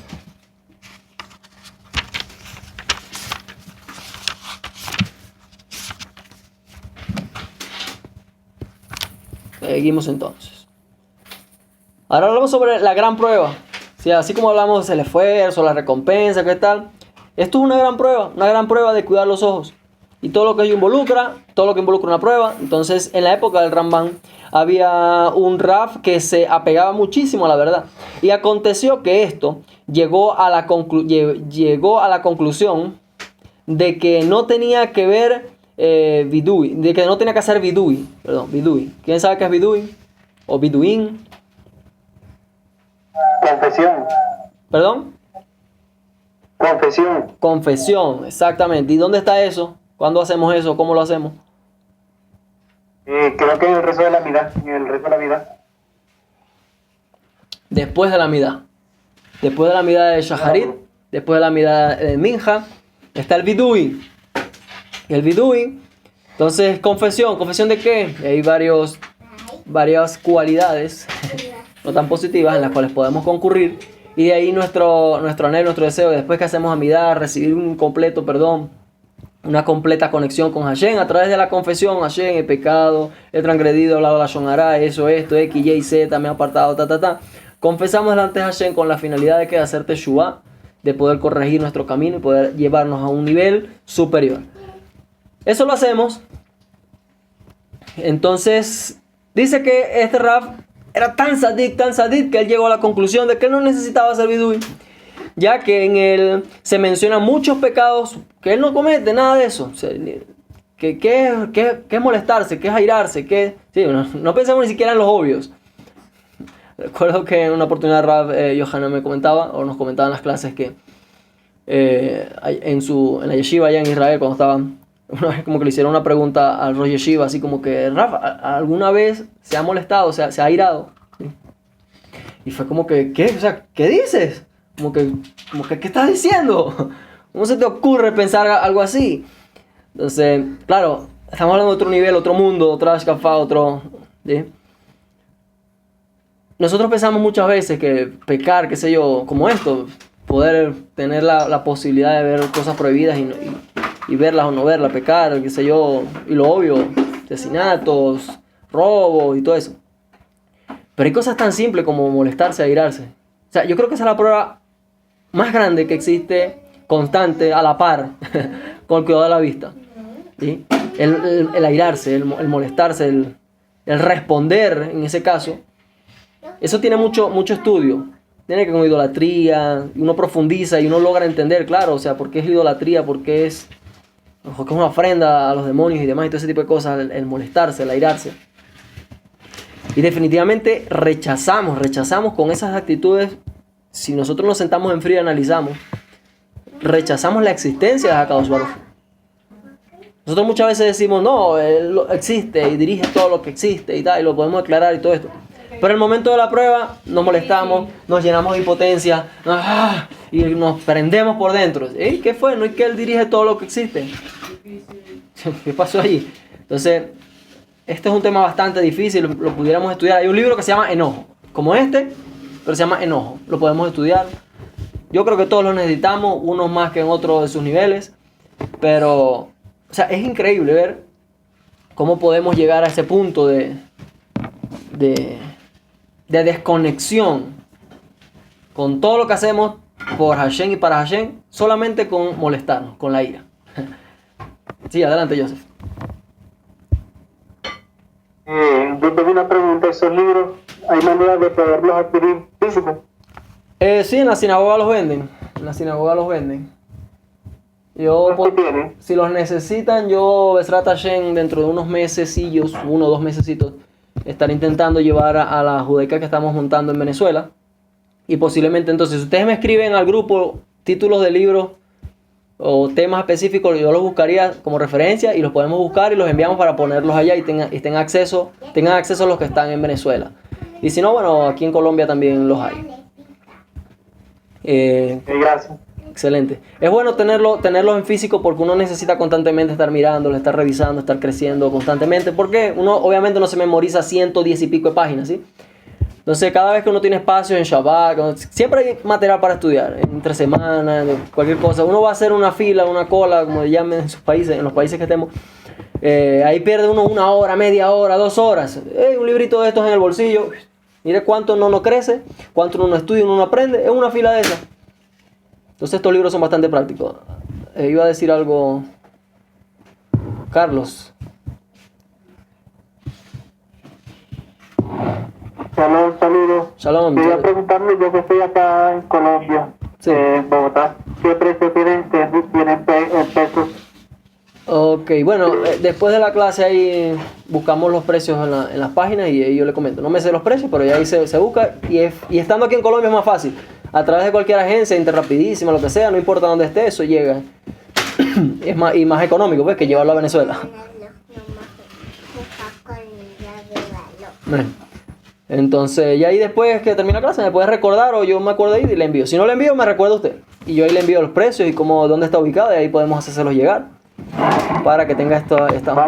Seguimos entonces. Ahora hablamos sobre la gran prueba. ¿Sí? Así como hablamos del esfuerzo, la recompensa, ¿qué tal? Esto es una gran prueba de cuidar los ojos. Y todo lo que involucra una prueba. Entonces, en la época del Rambam, había un Rav que se apegaba muchísimo a la verdad. Y aconteció que esto llegó a la conclusión de que no tenía que ver vidui, de que no tenía que hacer vidui. ¿Quién sabe qué es vidui? O biduín.
Confesión.
¿Perdón? Confesión, exactamente. ¿Y dónde está eso? ¿Cuándo hacemos eso? ¿Cómo lo hacemos?
Creo que en el resto de la vida.
Después de la midá. Después de la midá de Shaharit, después de la midá de Minja, está el vidui. El vidui, entonces confesión ¿de qué? Hay varias cualidades no tan positivas en las cuales podemos concurrir y de ahí nuestro anhelo, nuestro deseo, después que hacemos amidad, recibir un completo perdón, una completa conexión con Hashem a través de la confesión. Hashem, he pecado, he transgredido, he hablado la shonará, esto, X, Y, Z, me he apartado, Confesamos delante de Hashem con la finalidad de que hacer teshuvá, de poder corregir nuestro camino y poder llevarnos a un nivel superior. Eso lo hacemos. Entonces dice que este Rav era tan sadik que él llegó a la conclusión de que él no necesitaba hacer vidui, ya que en él se mencionan muchos pecados que él no comete, nada de eso. O sea, ¿qué molestarse? ¿Qué es airarse? Sí, no pensemos ni siquiera en los obvios. Recuerdo que en una oportunidad Rav Yohanan me comentaba, o nos comentaba en las clases, que en la yeshiva allá en Israel, cuando estaban, una vez como que le hicieron una pregunta al Rosh Yeshiva, así como que, Rafa, ¿alguna vez se ha molestado, se ha irado? ¿Sí? Y fue como que, ¿qué? O sea, ¿qué dices? Como que, ¿qué estás diciendo? ¿Cómo se te ocurre pensar algo así? Entonces, claro, estamos hablando de otro nivel, otro mundo, otra escafá, otro... ¿sí? Nosotros pensamos muchas veces que pecar, qué sé yo, como esto, poder tener la posibilidad de ver cosas prohibidas y verlas o no verlas, pecar, qué sé yo, y lo obvio, asesinatos, robos y todo eso. Pero hay cosas tan simples como molestarse, airarse. O sea, yo creo que esa es la prueba más grande que existe, constante, a la par, con el cuidado de la vista. ¿Sí? El airarse, el molestarse, el responder en ese caso. Eso tiene mucho estudio. Tiene que ver con idolatría, uno profundiza y uno logra entender, claro, o sea, por qué es idolatría, porque es una ofrenda a los demonios y demás, y todo ese tipo de cosas, el molestarse, el airarse. Y definitivamente rechazamos con esas actitudes, si nosotros nos sentamos en frío y analizamos, rechazamos la existencia de Akadosh Baruj Hu. Nosotros muchas veces decimos, no, Él existe y dirige todo lo que existe y tal, y lo podemos declarar y todo esto. Pero en el momento de la prueba nos molestamos, nos llenamos de impotencia y nos prendemos por dentro. ¿Qué fue? No es que Él dirige todo lo que existe. ¿Qué pasó allí? Entonces, este es un tema bastante difícil, lo pudiéramos estudiar. Hay un libro que se llama Enojo, como este, pero se llama Enojo. Lo podemos estudiar. Yo creo que todos lo necesitamos, unos más que en otros de sus niveles. Pero, o sea, es increíble ver cómo podemos llegar a ese punto de desconexión con todo lo que hacemos por Hashem y para Hashem, solamente con molestarnos, con la ira. Sí, adelante, Joseph.
Yo tengo una pregunta. ¿Esos libros hay manera de poderlos adquirir físicos?
Sí, en la sinagoga los venden. En la sinagoga los venden.
¿Cuánto tienen?
Si los necesitan, yo, Besrat Hashem, dentro de unos mesecillos, 1 o 2 mesecitos, estaré intentando llevar a la judeca que estamos montando en Venezuela. Y posiblemente entonces, si ustedes me escriben al grupo títulos de libros o temas específicos, yo los buscaría como referencia y los podemos buscar y los enviamos para ponerlos allá y tengan acceso a los que están en Venezuela. Y si no, bueno, aquí en Colombia también los hay.
Gracias.
Excelente. Es bueno tenerlos en físico porque uno necesita constantemente estar mirándolo, estar revisando, estar creciendo constantemente. Porque uno obviamente no se memoriza 110 y pico de páginas, ¿sí? Entonces, cada vez que uno tiene espacio en Shabbat, siempre hay material para estudiar, entre semanas, cualquier cosa. Uno va a hacer una fila, una cola, como le llamen en sus países, en los países que estemos. Ahí pierde uno 1 hora, media hora, 2 horas. Un librito de estos en el bolsillo. Mire cuánto uno no crece, cuánto uno no estudia, uno no aprende. Es una fila de esas. Entonces, estos libros son bastante prácticos. Iba a decir algo, Carlos.
Shalom, saludos.
Shalom.
Quería preguntarle, yo que estoy acá en Colombia,
Sí.
en Bogotá, ¿qué precio tienen pesos?
Ok, bueno, después de la clase ahí buscamos los precios en las páginas y ahí yo le comento. No me sé los precios, pero ya ahí se busca y estando aquí en Colombia es más fácil. A través de cualquier agencia, Interrapidísima, lo que sea, no importa dónde esté, eso llega. Es más económico, pues, que llevarlo a Venezuela. Entonces, y ahí después que termina la clase me puede recordar o yo me acuerdo ahí y le envío. Si no le envío, me recuerda usted. Y yo ahí le envío los precios y dónde está ubicado y ahí podemos hacérselos llegar para que tenga estas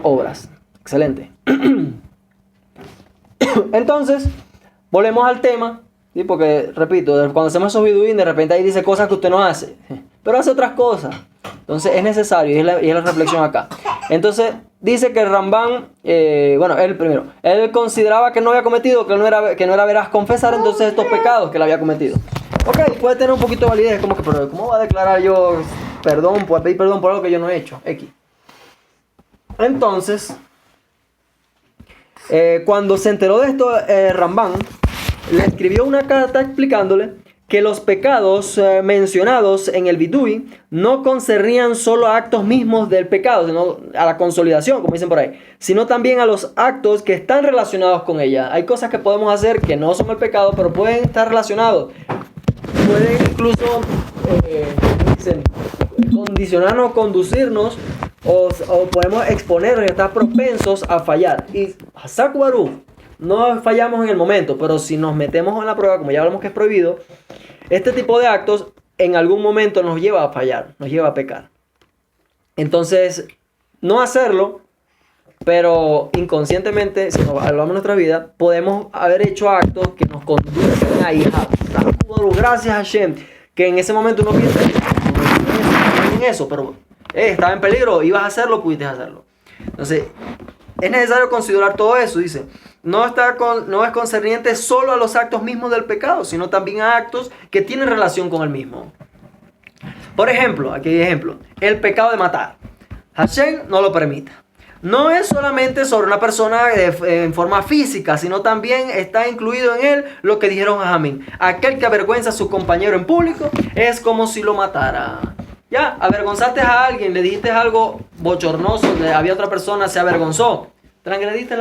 obras. Excelente. Entonces, volvemos al tema, ¿sí? Porque, repito, cuando hacemos esos videos, de repente ahí dice cosas que usted no hace, pero hace otras cosas. Entonces es necesario y es la reflexión acá. Entonces dice que el Rambam, él consideraba que no había cometido, que no era veraz confesar entonces estos pecados que él había cometido. Ok, puede tener un poquito de validez, como que, pero ¿cómo va a declarar yo pedir perdón por algo que yo no he hecho? X. Entonces, cuando se enteró de esto, Rambam le escribió una carta explicándole que los pecados mencionados en el Vidui no concernían solo a actos mismos del pecado, sino a la consolidación, como dicen por ahí, sino también a los actos que están relacionados con ella. Hay cosas que podemos hacer que no son el pecado, pero pueden estar relacionados. Pueden incluso condicionarnos, conducirnos o podemos exponernos y estar propensos a fallar. Y Hasakubaru, no fallamos en el momento, pero si nos metemos en la prueba, como ya hablamos que es prohibido, este tipo de actos en algún momento nos lleva a fallar, nos lleva a pecar. Entonces, no hacerlo, pero inconscientemente, si nos hablamos de nuestra vida, podemos haber hecho actos que nos conducen ahí. Gracias a Hashem, que en ese momento uno piensa en eso, pero estaba en peligro, ibas a hacerlo, pudiste hacerlo. Entonces, es necesario considerar todo eso, dice. No es concerniente solo a los actos mismos del pecado, sino también a actos que tienen relación con el mismo. Por ejemplo, aquí hay ejemplo, el pecado de matar. Hashem no lo permite. No es solamente sobre una persona en forma física, sino también está incluido en él lo que dijeron a Jamín. Aquel que avergüenza a su compañero en público es como si lo matara. Ya, avergonzaste a alguien, le dijiste algo bochornoso, había otra persona, se avergonzó. Transgrediste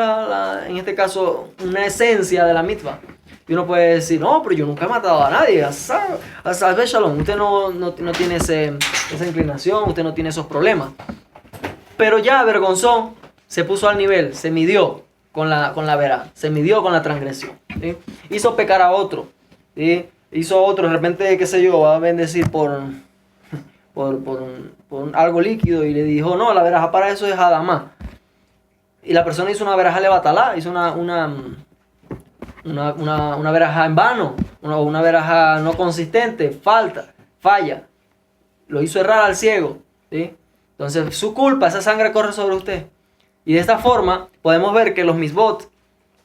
en este caso, una esencia de la mitzvah. Y uno puede decir, no, pero yo nunca he matado a nadie. Shalom, usted no tiene esa inclinación, usted no tiene esos problemas. Pero ya avergonzó, se puso al nivel, se midió con la verá, se midió con la transgresión. ¿Sí? Hizo pecar a otro, ¿sí? Hizo a otro, de repente, qué sé yo, va a bendecir por algo líquido y le dijo, no, la veraja para eso es Adamá. Y la persona hizo una veraja levatalá, hizo una veraja en vano, una veraja no consistente, falla. Lo hizo errar al ciego, ¿sí? Entonces, su culpa, esa sangre corre sobre usted. Y de esta forma, podemos ver que los misbot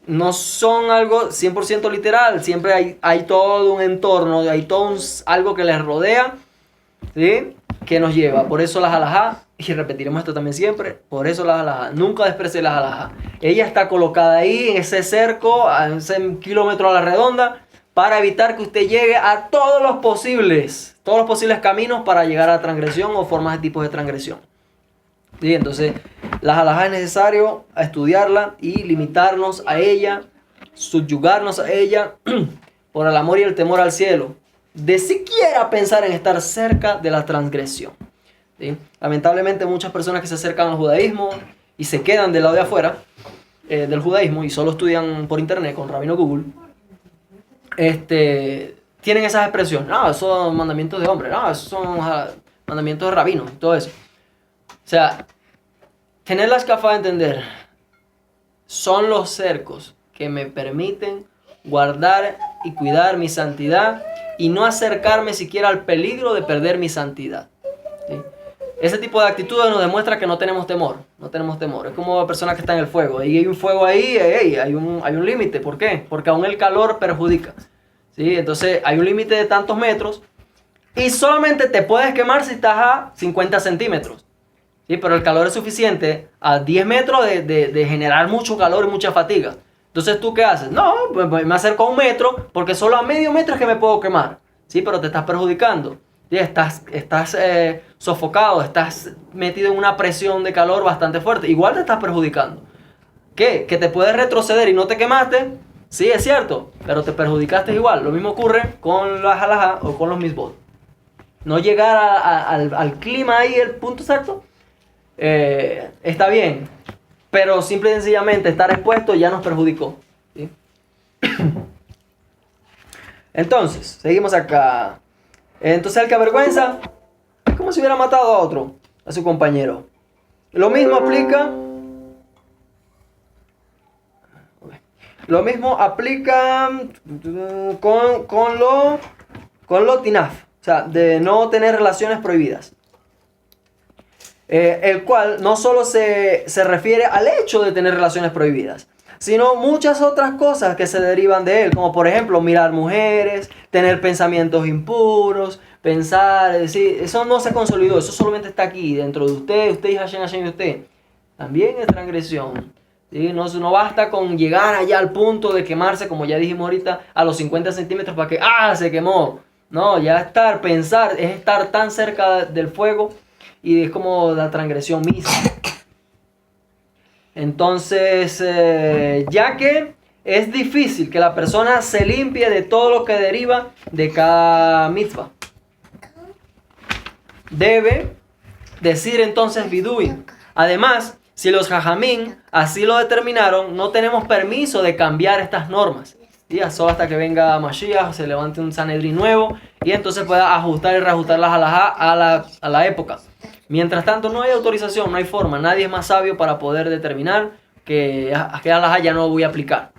no son algo 100% literal. Siempre hay todo un entorno, hay todo algo que les rodea, ¿sí? Que nos lleva. Por eso las halajá, y repetiremos esto también siempre, por eso las halajá. Nunca desprecie las halajá. Ella está colocada ahí, en ese cerco, a ese kilómetro a la redonda, para evitar que usted llegue a todos los posibles caminos para llegar a la transgresión o formas de tipos de transgresión. ¿Sí? Entonces, las halajá es necesario estudiarla y limitarnos a ella, subyugarnos a ella por el amor y el temor al cielo, de siquiera pensar en estar cerca de la transgresión. ¿Sí? Lamentablemente, muchas personas que se acercan al judaísmo y se quedan del lado de afuera del judaísmo y solo estudian por internet con Rabino Google, tienen esas expresiones. No, esos son mandamientos de hombre. No, esos son mandamientos de rabinos. Todo eso. O sea, tener la escafada de entender. Son los cercos que me permiten guardar y cuidar mi santidad y no acercarme siquiera al peligro de perder mi santidad. ¿Sí? Ese tipo de actitudes nos demuestra que no tenemos temor. No tenemos temor. Es como la persona que está en el fuego. Y hay un fuego ahí, hay un límite. ¿Por qué? Porque aún el calor perjudica. ¿Sí? Entonces hay un límite de tantos metros y solamente te puedes quemar si estás a 50 centímetros. ¿Sí? Pero el calor es suficiente a 10 metros de generar mucho calor y mucha fatiga. Entonces, ¿tú qué haces? No, pues me acerco a 1 metro porque solo a medio metro es que me puedo quemar. Sí, pero te estás perjudicando. ¿Sí? Estás sofocado, estás metido en una presión de calor bastante fuerte. Igual te estás perjudicando. ¿Qué? ¿Que te puedes retroceder y no te quemaste? Sí, es cierto, pero te perjudicaste igual. Lo mismo ocurre con las halajá o con los misbot. No llegar al clima ahí, el punto exacto, está bien. Pero simple y sencillamente estar expuesto ya nos perjudicó. ¿Sí? Entonces, seguimos acá. Entonces el que avergüenza es como si hubiera matado a otro, a su compañero. Lo mismo aplica con lo tinaf, o sea, de no tener relaciones prohibidas. El cual no solo se refiere al hecho de tener relaciones prohibidas, sino muchas otras cosas que se derivan de él, como por ejemplo mirar mujeres, tener pensamientos impuros, pensar, es decir, eso no se consolidó, eso solamente está aquí, dentro de usted y Hashem y usted. También es transgresión. ¿Sí? No basta con llegar allá al punto de quemarse, como ya dijimos ahorita, a los 50 centímetros para que se quemó. No, ya pensar es estar tan cerca del fuego y es como la transgresión misma. Entonces, ya que es difícil que la persona se limpie de todo lo que deriva de cada mitzvah. debe decir entonces vidui. Además, si los jajamín así lo determinaron, no tenemos permiso de cambiar estas normas. Y solo hasta que venga Mashiach, se levante un Sanedrín nuevo y entonces pueda ajustar y reajustar las halajá a la época. Mientras tanto, no hay autorización, no hay forma. Nadie es más sabio para poder determinar que halajá ya no voy a aplicar.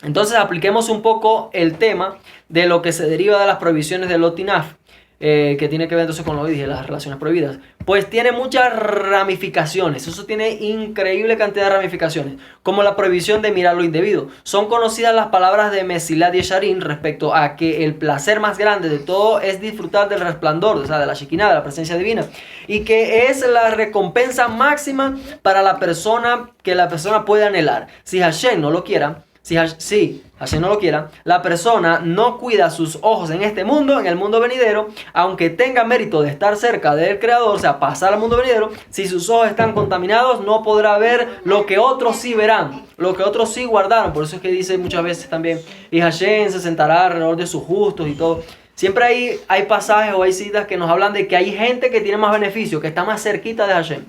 Entonces, apliquemos un poco el tema de lo que se deriva de las prohibiciones de Lotinaf. Que tiene que ver entonces con lo que dije, las relaciones prohibidas, pues tiene muchas ramificaciones. Eso tiene increíble cantidad de ramificaciones, como la prohibición de mirar lo indebido. Son conocidas las palabras de Mesilá y Yesharim respecto a que el placer más grande de todo es disfrutar del resplandor, o sea, de la Shekinah, de la presencia divina, y que es la recompensa máxima para la persona que la persona puede anhelar. Si Hashem no lo quiera, si Hashem no lo quiera, la persona no cuida sus ojos en este mundo, en el mundo venidero, aunque tenga mérito de estar cerca del Creador, o sea, pasar al mundo venidero, si sus ojos están contaminados, no podrá ver lo que otros sí verán, lo que otros sí guardaron. Por eso es que dice muchas veces también, y Hashem se sentará alrededor de sus justos y todo. Siempre hay pasajes o hay citas que nos hablan de que hay gente que tiene más beneficio, que está más cerquita de Hashem.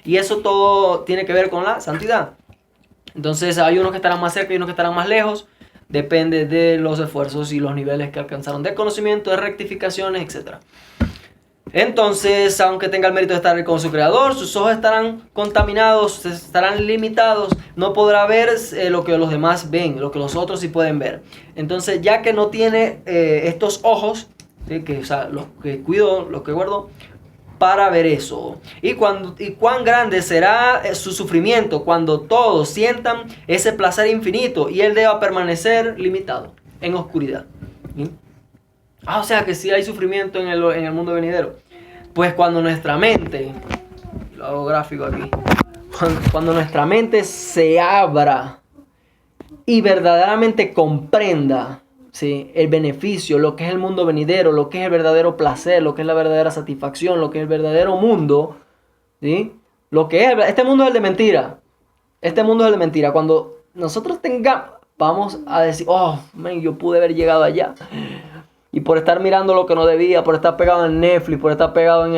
Y eso todo tiene que ver con la santidad. Entonces hay unos que estarán más cerca y unos que estarán más lejos. Depende de los esfuerzos y los niveles que alcanzaron de conocimiento, de rectificaciones, etc. Entonces, aunque tenga el mérito de estar con su Creador, sus ojos estarán contaminados, estarán limitados. No podrá ver lo que los demás ven, lo que los otros sí pueden ver. Entonces, ya que no tiene estos ojos, ¿sí? Los que cuidó, los que guardó, para ver eso. Y cuán grande será su sufrimiento cuando todos sientan ese placer infinito y él deba permanecer limitado en oscuridad. ¿Sí? O sea que sí hay sufrimiento en el mundo venidero. Pues cuando nuestra mente, lo hago gráfico aquí, cuando nuestra mente se abra y verdaderamente comprenda, ¿sí?, el beneficio, lo que es el mundo venidero, lo que es el verdadero placer, lo que es la verdadera satisfacción, lo que es el verdadero mundo, ¿sí? Lo que es, este mundo es el de mentira. Este mundo es el de mentira. Cuando nosotros vamos a decir, oh, man, yo pude haber llegado allá. Y por estar mirando lo que no debía, por estar pegado en Netflix, por estar pegado en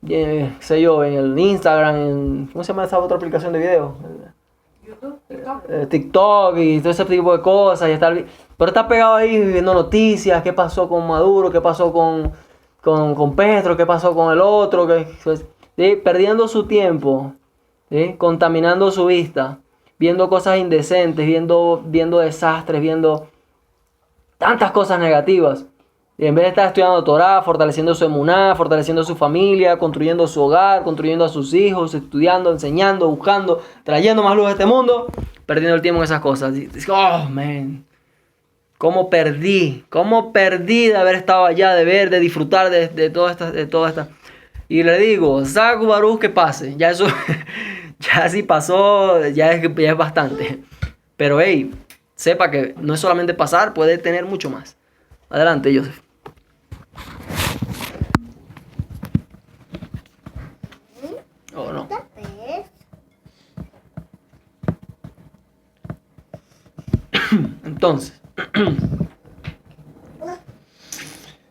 el Instagram, ¿cómo se llama esa otra aplicación de video? TikTok y todo ese tipo de cosas, pero está pegado ahí viendo noticias, qué pasó con Maduro, qué pasó con Petro, qué pasó con el otro, ¿sí? Perdiendo su tiempo, ¿sí? Contaminando su vista, viendo cosas indecentes, viendo desastres, viendo tantas cosas negativas. Y en vez de estar estudiando Torah, fortaleciendo su emuná, fortaleciendo su familia, construyendo su hogar, construyendo a sus hijos, estudiando, enseñando, buscando, trayendo más luz a este mundo, perdiendo el tiempo en esas cosas. Y digo, oh, man, ¿cómo perdí de haber estado allá, de ver, de disfrutar de toda esta? Y le digo, Zaku Baruch, que pase. Ya eso, ya sí pasó, ya es bastante. Pero hey, sepa que no es solamente pasar, puede tener mucho más. Adelante, Joseph. Oh, no. Entonces,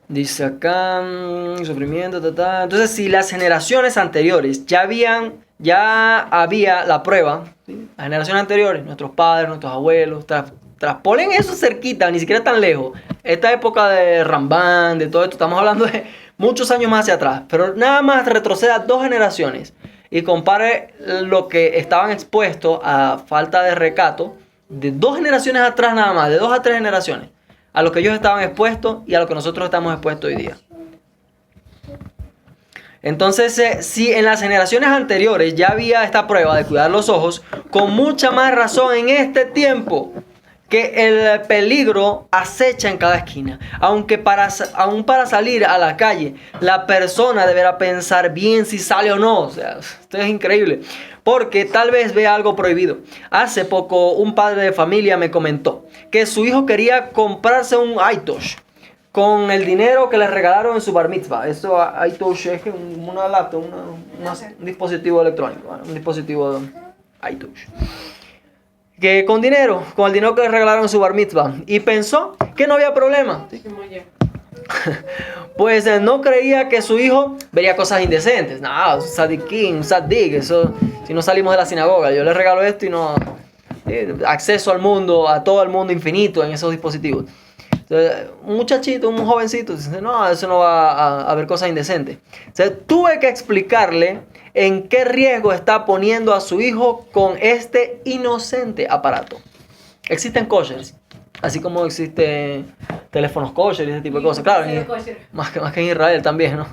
dice acá, sufrimiento, Entonces, si las generaciones anteriores ya había la prueba, ¿sí? Las generaciones anteriores, nuestros padres, nuestros abuelos, traspolen eso cerquita, ni siquiera tan lejos. Esta época de Rambán, de todo esto, estamos hablando de muchos años más hacia atrás. Pero nada más retroceda 2 generaciones y compare lo que estaban expuestos a falta de recato de 2 generaciones atrás nada más, de 2 a 3 generaciones, a lo que ellos estaban expuestos y a lo que nosotros estamos expuestos hoy día. Entonces, si en las generaciones anteriores ya había esta prueba de cuidar los ojos, con mucha más razón en este tiempo, que el peligro acecha en cada esquina. Aún para salir a la calle, la persona deberá pensar bien si sale o no. O sea, esto es increíble. Porque tal vez vea algo prohibido. Hace poco un padre de familia me comentó que su hijo quería comprarse un iTouch con el dinero que le regalaron en su bar mitzvah. Eso iTouch es una laptop, un dispositivo electrónico, ¿vale? Un dispositivo iTouch. Que con el dinero que le regalaron en su bar mitzvah. Y pensó que no había problema. Pues no creía que su hijo vería cosas indecentes. No, sadiquín, sadik, eso, si no salimos de la sinagoga, yo le regalo esto y no... acceso al mundo, a todo el mundo infinito en esos dispositivos. Entonces, un muchachito, un jovencito, dice, no, eso no va a ver cosas indecentes. Entonces, tuve que explicarle en qué riesgo está poniendo a su hijo con este inocente aparato. Existen koshers, así como existen teléfonos kosher y ese tipo de cosas. Claro, más que en Israel también, ¿no?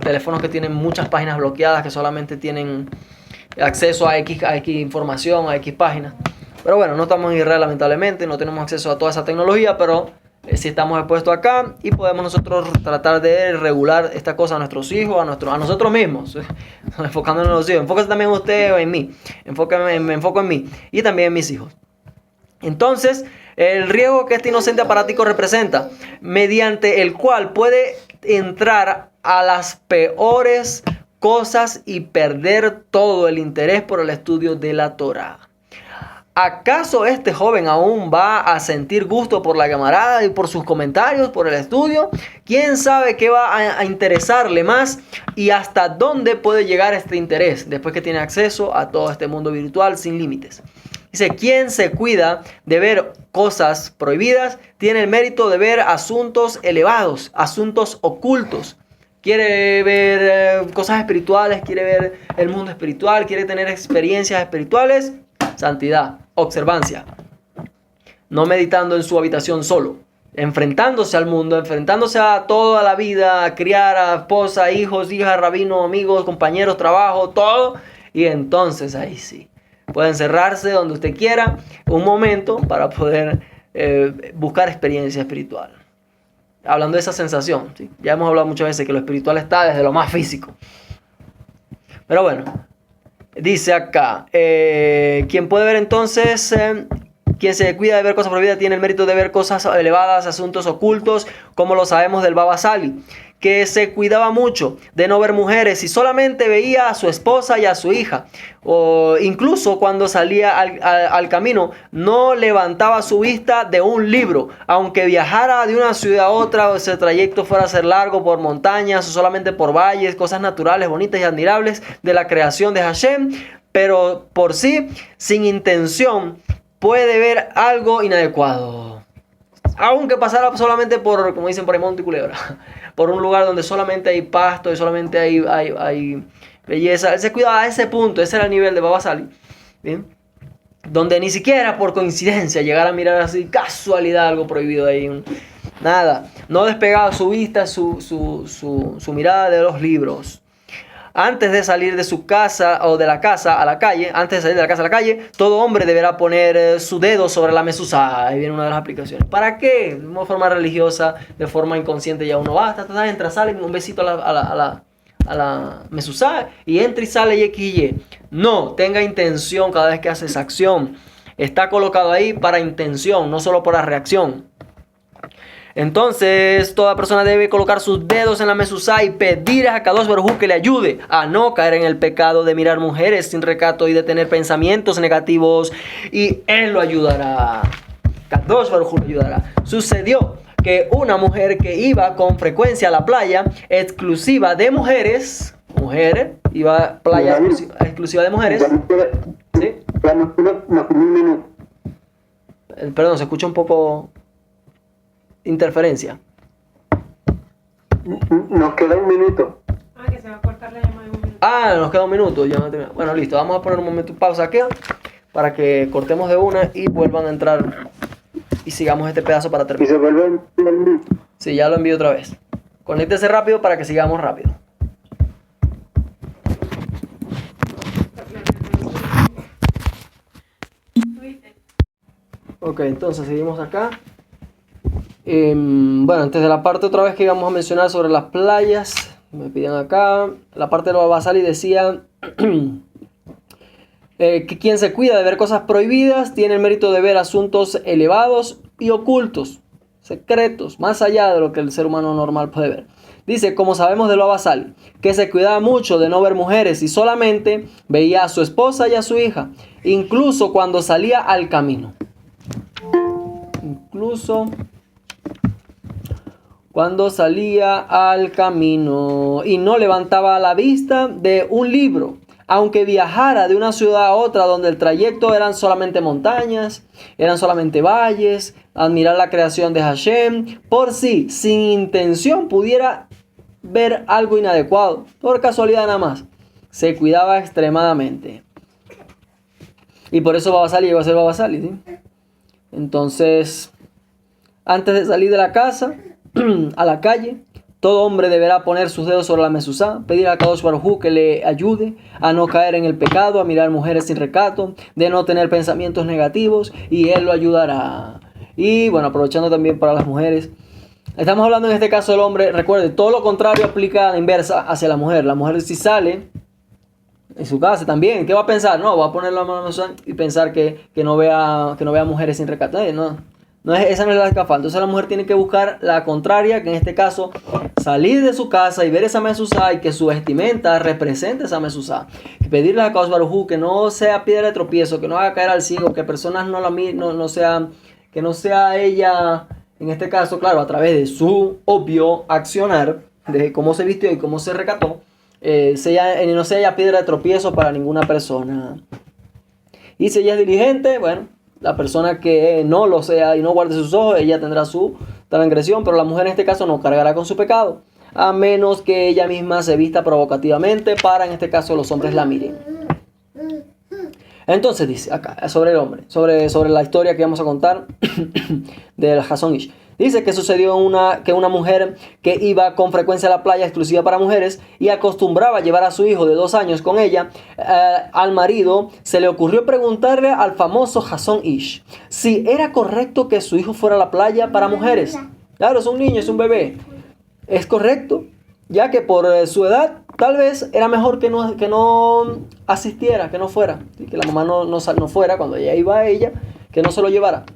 Teléfonos que tienen muchas páginas bloqueadas, que solamente tienen acceso a X información, a X páginas. Pero bueno, no estamos en Israel lamentablemente, no tenemos acceso a toda esa tecnología, pero sí estamos expuestos acá y podemos nosotros tratar de regular esta cosa a nuestros hijos, a nosotros mismos, enfocándonos en los hijos. Enfóquese también usted o en mí, me enfoco en mí y también en mis hijos. Entonces, el riesgo que este inocente aparático representa, mediante el cual puede entrar a las peores cosas y perder todo el interés por el estudio de la Torá. ¿Acaso este joven aún va a sentir gusto por la camarada y por sus comentarios, por el estudio? ¿Quién sabe qué va a interesarle más y hasta dónde puede llegar este interés después que tiene acceso a todo este mundo virtual sin límites? Dice, quien se cuida de ver cosas prohibidas tiene el mérito de ver asuntos elevados, asuntos ocultos. Quiere ver cosas espirituales, quiere ver el mundo espiritual, quiere tener experiencias espirituales. Santidad, observancia. No meditando en su habitación solo. Enfrentándose al mundo, enfrentándose a toda la vida, a criar a esposa, hijos, hijas, rabinos, amigos, compañeros, trabajo, todo. Y entonces ahí sí. Puede encerrarse donde usted quiera un momento para poder buscar experiencia espiritual. Hablando de esa sensación, ¿sí? Ya hemos hablado muchas veces que lo espiritual está desde lo más físico. Pero bueno, dice acá, quien puede ver entonces, quien se cuida de ver cosas prohibidas tiene el mérito de ver cosas elevadas, asuntos ocultos, como lo sabemos del Baba Sali, que se cuidaba mucho de no ver mujeres y solamente veía a su esposa y a su hija. O incluso cuando salía al camino, no levantaba su vista de un libro, aunque viajara de una ciudad a otra, o ese trayecto fuera a ser largo por montañas o solamente por valles, cosas naturales, bonitas y admirables de la creación de Hashem, pero por sí, sin intención, puede ver algo inadecuado. Aunque pasara solamente por, como dicen por ahí, monte y culebra, por un lugar donde solamente hay pasto y solamente hay belleza. Él se cuidaba a ese punto, ese era el nivel de Baba Sali, ¿bien? Donde ni siquiera por coincidencia llegara a mirar así, casualidad, algo prohibido ahí. Nada, no despegaba su vista, su mirada de los libros. Antes de salir de su casa o de la casa a la calle, antes de salir de la casa a la calle, todo hombre deberá poner su dedo sobre la mesuzá. Ahí viene una de las aplicaciones. ¿Para qué? De una forma religiosa, de forma inconsciente, ya uno va, entra, sale, un besito a la mesuzá y entra y sale y X y Y. No, tenga intención cada vez que hace esa acción. Está colocado ahí para intención, no solo por la reacción. Entonces, toda persona debe colocar sus dedos en la mesuzá y pedir a Akadosh Baruj Hu que le ayude a no caer en el pecado de mirar mujeres sin recato y de tener pensamientos negativos. Y él lo ayudará. Akadosh Baruj Hu lo ayudará. Sucedió que una mujer que iba con frecuencia a la playa exclusiva de mujeres, iba a playa exclusiva de mujeres. ¿Sí? Perdón, se escucha un poco... interferencia.
Nos queda un minuto.
Que se va a cortar la llamada en un minuto.
Nos queda un minuto. Ya no termina. Bueno, listo. Vamos a poner un momento de pausa aquí para que cortemos de una y vuelvan a entrar y sigamos este pedazo para terminar.
Y se vuelve el minuto.
Sí, ya lo envío otra vez. Conéctese rápido para que sigamos rápido. Ok, entonces seguimos acá. Bueno, antes de la parte otra vez que íbamos a mencionar sobre las playas, me piden acá, la parte de los Baba Sali decía que quien se cuida de ver cosas prohibidas tiene el mérito de ver asuntos elevados y ocultos, secretos, más allá de lo que el ser humano normal puede ver. Dice, como sabemos del Baba Sali, que se cuidaba mucho de no ver mujeres y solamente veía a su esposa y a su hija, incluso cuando salía al camino. cuando salía al camino y no levantaba la vista de un libro, aunque viajara de una ciudad a otra donde el trayecto eran solamente montañas, eran solamente valles, admirar la creación de Hashem, por si sin intención pudiera ver algo inadecuado, por casualidad nada más, se cuidaba extremadamente. Y por eso Baba Sali llegó a ser Baba Sali, ¿sí? Entonces, antes de salir de la casa a la calle, todo hombre deberá poner sus dedos sobre la mezuzá, pedir a Kadosh Baruj Hu que le ayude a no caer en el pecado, a mirar mujeres sin recato, de no tener pensamientos negativos, y él lo ayudará. Y bueno, aprovechando también para las mujeres, estamos hablando en este caso del hombre. Recuerde, todo lo contrario aplica a la inversa hacia la mujer. La mujer, si sale en su casa también, ¿qué va a pensar? No, va a poner la mano en la mezuzá y pensar que no vea mujeres sin recato. Esa no es la escafal. Entonces la mujer tiene que buscar la contraria, que en este caso salir de su casa y ver esa mezuzá y que su vestimenta represente esa mezuzá. Y pedirle a Kadosh Baruj Hu que no sea piedra de tropiezo, que no haga caer al ciego, que personas no la miren, que no sea ella, en este caso, claro, a través de su obvio accionar, de cómo se vistió y cómo se recató, no sea ella piedra de tropiezo para ninguna persona. Y si ella es diligente, bueno, la persona que no lo sea y no guarde sus ojos, ella tendrá su transgresión, pero la mujer en este caso no cargará con su pecado, a menos que ella misma se vista provocativamente para, en este caso, los hombres la miren. Entonces dice acá, sobre el hombre, sobre la historia que vamos a contar del Hasson Ish. Dice que sucedió que una mujer que iba con frecuencia a la playa exclusiva para mujeres y acostumbraba a llevar a su hijo de 2 años con ella, al marido se le ocurrió preguntarle al famoso Hasson Ish si era correcto que su hijo fuera a la playa para mujeres. Claro, es un niño, es un bebé. ¿Es correcto? Ya que por su edad tal vez era mejor que no asistiera, que no fuera, ¿sí? Que la mamá no fuera cuando ella iba a ella, que no se lo llevara.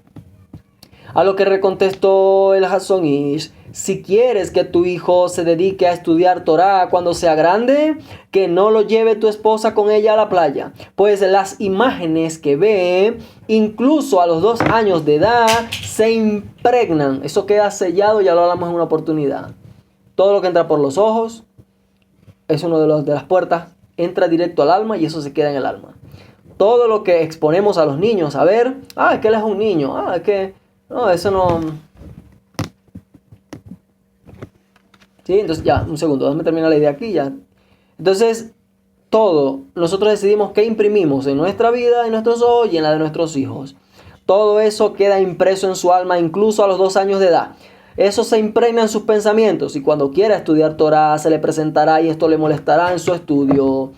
A lo que recontestó el Hasson Ish: si quieres que tu hijo se dedique a estudiar Torah cuando sea grande, que no lo lleve tu esposa con ella a la playa, pues las imágenes que ve, incluso a los 2 años de edad, se impregnan. Eso queda sellado, ya lo hablamos en una oportunidad. Todo lo que entra por los ojos es uno de las puertas, entra directo al alma y eso se queda en el alma. Todo lo que exponemos a los niños a ver, es que él es un niño, es que no, eso no. Sí, entonces ya, un segundo, déjame terminar la idea aquí ya. Entonces, nosotros decidimos qué imprimimos en nuestra vida, en nuestros ojos y en la de nuestros hijos. Todo eso queda impreso en su alma, incluso a los 2 años de edad. Eso se impregna en sus pensamientos y cuando quiera estudiar Torah se le presentará y esto le molestará en su estudio.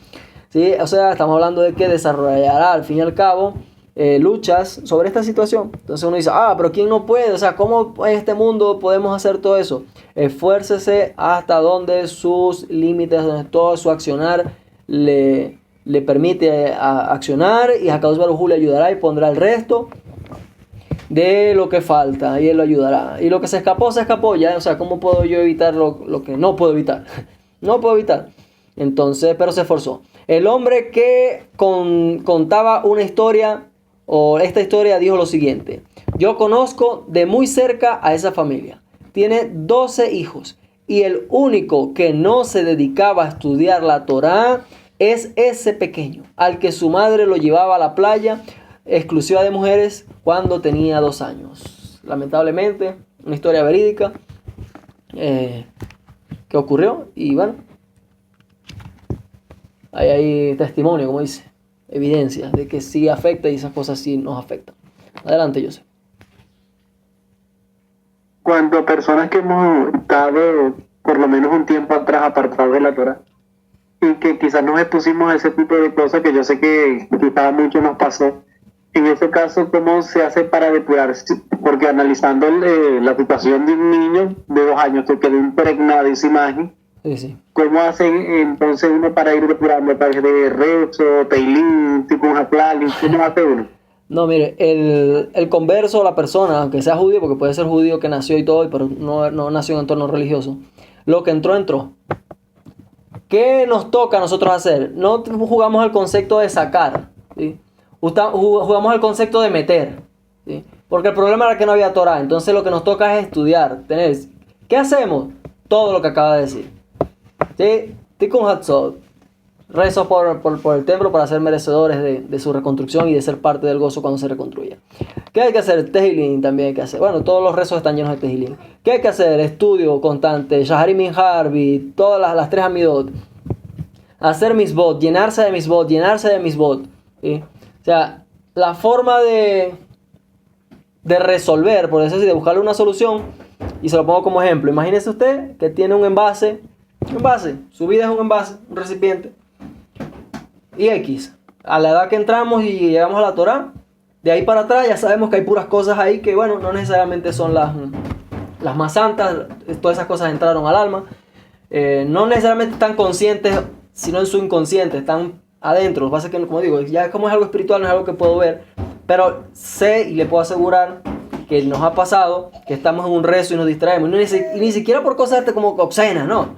¿Sí? O sea, estamos hablando de que desarrollará al fin y al cabo luchas sobre esta situación. Entonces uno dice, pero ¿quién no puede? O sea, ¿cómo en este mundo podemos hacer todo eso? Esfuércese hasta donde sus límites, donde todo su accionar le permite accionar, y a Kadosh Baruj Hu le ayudará y pondrá el resto de lo que falta y él lo ayudará. Y lo que se escapó ya. O sea, ¿cómo puedo yo evitar lo que no puedo evitar? No puedo evitar. Entonces, pero se esforzó. El hombre que contaba una historia, o esta historia, dijo lo siguiente: yo conozco de muy cerca a esa familia. Tiene 12 hijos y el único que no se dedicaba a estudiar la Torá es ese pequeño, al que su madre lo llevaba a la playa exclusiva de mujeres cuando tenía 2 años. Lamentablemente, una historia verídica que ocurrió, y bueno, hay testimonio, como dice, evidencia de que sí afecta y esas cosas sí nos afectan. Adelante, Joseph.
Cuando personas que hemos estado por lo menos un tiempo atrás apartados de la Torah y que quizás nos expusimos a ese tipo de cosas, que yo sé que quizás mucho nos pasó, en ese caso, ¿cómo se hace para depurarse? Porque analizando la situación de un niño de 2 años que quedó impregnada de esa imagen,
Sí.
¿cómo hace entonces uno para ir depurando a través de rezo, teilín, tipo un haplal? ¿Cómo hace uno?
No, mire, el converso, la persona, aunque sea judío, porque puede ser judío que nació y todo, pero no nació en entorno religioso, lo que entró. ¿Qué nos toca a nosotros hacer? No jugamos al concepto de sacar, ¿sí? Jugamos al concepto de meter, ¿sí? Porque el problema era que no había Torah. Entonces lo que nos toca es estudiar, ¿Qué hacemos? Todo lo que acaba de decir. ¿Sí? Tikkun Hatzot. Rezos por el templo para ser merecedores de su reconstrucción y de ser parte del gozo cuando se reconstruya. ¿Qué hay que hacer? Tehilín también hay que hacer. Bueno, todos los rezos están llenos de Tehilín. ¿Qué hay que hacer? Estudio constante, Shaharim Min Harbi, todas las tres Amidot. Hacer misbot, llenarse de misbot. ¿Sí? O sea, la forma de resolver, por eso así, de buscarle una solución, y se lo pongo como ejemplo. Imagínese usted que tiene un envase, su vida es un envase, un recipiente. Y X, a la edad que entramos y llegamos a la Torá, de ahí para atrás ya sabemos que hay puras cosas ahí que, bueno, no necesariamente son las más santas, todas esas cosas entraron al alma, no necesariamente están conscientes, sino en su inconsciente, están adentro. Lo que pasa es que, como digo, ya como es algo espiritual, no es algo que puedo ver, pero sé y le puedo asegurar que nos ha pasado que estamos en un rezo y nos distraemos, y ni siquiera por cosas como obscenas, no,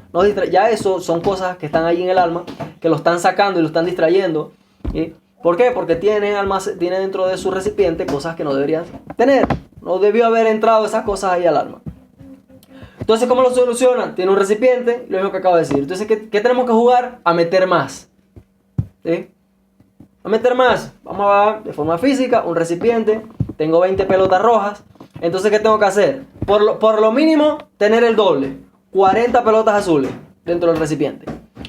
ya eso son cosas que están ahí en el alma, que lo están sacando y lo están distrayendo. ¿Sí? ¿Por qué? Porque tiene dentro de su recipiente cosas que no deberían tener, no debió haber entrado esas cosas ahí al alma. Entonces, ¿cómo lo solucionan? Tiene un recipiente, lo mismo que acabo de decir. Entonces, ¿qué tenemos que jugar? A meter más. ¿Sí? A meter más. Vamos a ver de forma física, un recipiente. Tengo 20 pelotas rojas. Entonces, ¿qué tengo que hacer? Por lo mínimo, tener el doble. 40 pelotas azules dentro del recipiente.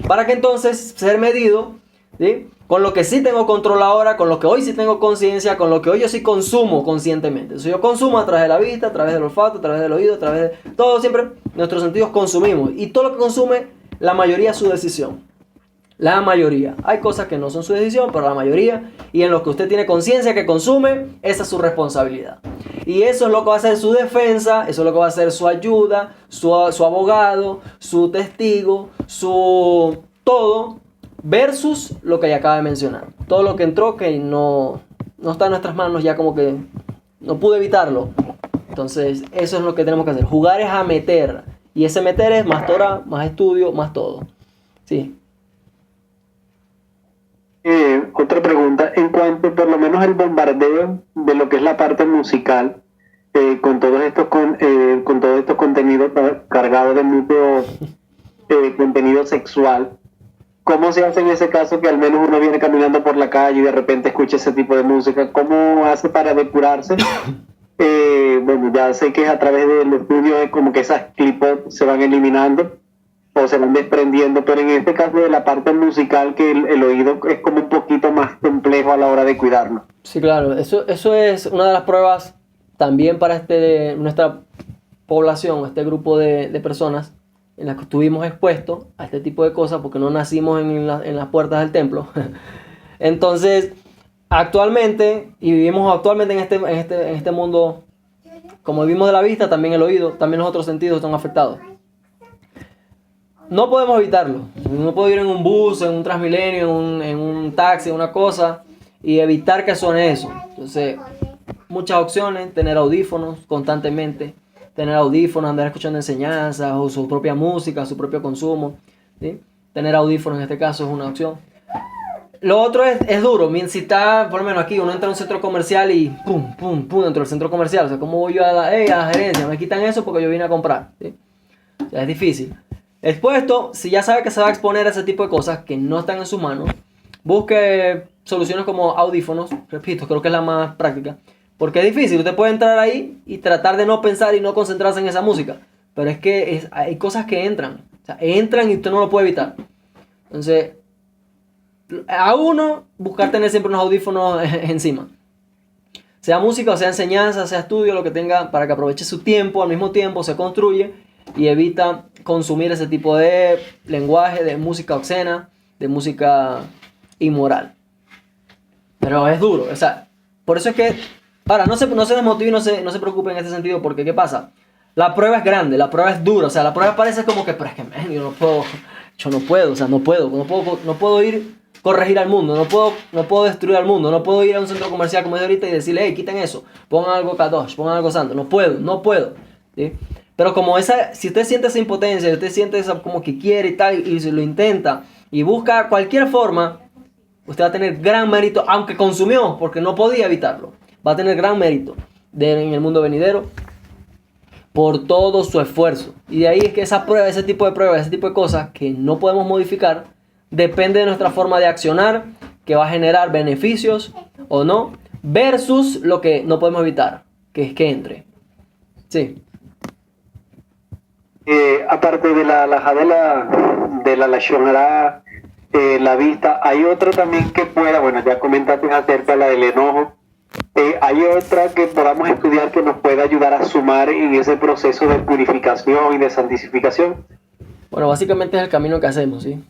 Para que entonces ser medido, ¿sí? Con lo que sí tengo control ahora, con lo que hoy sí tengo conciencia, con lo que hoy yo sí consumo conscientemente. Entonces yo consumo a través de la vista, a través del olfato, a través del oído, a través de todo, siempre nuestros sentidos consumimos. Y todo lo que consume, la mayoría es su decisión. La mayoría. Hay cosas que no son su decisión, pero la mayoría. Y en lo que usted tiene conciencia que consume, esa es su responsabilidad. Y eso es lo que va a ser su defensa, eso es lo que va a ser su ayuda, su abogado, su testigo, su todo, versus lo que ya acaba de mencionar. Todo lo que entró que no está en nuestras manos, ya como que no pude evitarlo. Entonces, eso es lo que tenemos que hacer. Jugar es a meter. Y ese meter es más Torah, más estudio, más todo. Sí.
Otra pregunta, en cuanto por lo menos al bombardeo de lo que es la parte musical, con todos estos contenidos cargados de mucho contenido sexual, ¿cómo se hace en ese caso que al menos uno viene caminando por la calle y de repente escucha ese tipo de música? ¿Cómo hace para depurarse? Bueno, ya sé que a través del estudio es como que esas clips se van eliminando o se van desprendiendo, pero en este caso de la parte musical, que el oído es como un poquito más complejo a la hora de cuidarlo.
Sí, claro, eso es una de las pruebas también para nuestra población, este grupo de personas en las que estuvimos expuestos a este tipo de cosas, porque no nacimos en las puertas del templo. Entonces, actualmente, y vivimos actualmente en este mundo, como vivimos de la vista, también el oído, también los otros sentidos están afectados. No podemos evitarlo. No puedo ir en un bus, en un Transmilenio, en un taxi, una cosa, y evitar que suene eso. Entonces, muchas opciones: tener audífonos constantemente, andar escuchando enseñanzas o su propia música, su propio consumo, ¿sí? Tener audífonos en este caso es una opción. Lo otro es duro. Si está, por lo menos aquí, uno entra a un centro comercial y pum, dentro del centro comercial. O sea, ¿cómo voy yo a la gerencia? Me quitan eso porque yo vine a comprar, ¿sí? O sea, es difícil. Expuesto, si ya sabe que se va a exponer a ese tipo de cosas que no están en sus manos, busque soluciones como audífonos. Repito, creo que es la más práctica, porque es difícil. Usted puede entrar ahí y tratar de no pensar y no concentrarse en esa música, pero es que hay cosas que entran, o sea, entran y usted no lo puede evitar. Entonces, a uno, buscar tener siempre unos audífonos encima, sea música o sea enseñanza, sea estudio, lo que tenga, para que aproveche su tiempo. Al mismo tiempo se construye y evita consumir ese tipo de lenguaje, de música obscena, de música inmoral. Pero es duro, o sea, por eso es que, ahora, no se desmotive y no se preocupe en este sentido, porque ¿qué pasa? La prueba es grande, la prueba es dura, o sea, la prueba parece como que, pero es que, yo no puedo ir corregir al mundo, no puedo destruir al mundo, no puedo ir a un centro comercial como es ahorita y decirle, hey, quiten eso, pongan algo kadosh, pongan algo santo, no puedo, ¿sí? Pero como si usted siente esa impotencia, usted siente esa como que quiere y tal, y se lo intenta, y busca cualquier forma, usted va a tener gran mérito, aunque consumió, porque no podía evitarlo, va a tener gran mérito en el mundo venidero, por todo su esfuerzo. Y de ahí es que esa prueba, ese tipo de pruebas, ese tipo de cosas que no podemos modificar, depende de nuestra forma de accionar, que va a generar beneficios o no, versus lo que no podemos evitar, que es que entre. Sí.
Aparte de la alajá de la lashon hara, la vista, hay otra también que pueda, bueno, ya comentaste acerca de la del enojo. Hay otra que podamos estudiar que nos pueda ayudar a sumar en ese proceso de purificación y de santificación.
Bueno, básicamente es el camino que hacemos, ¿sí?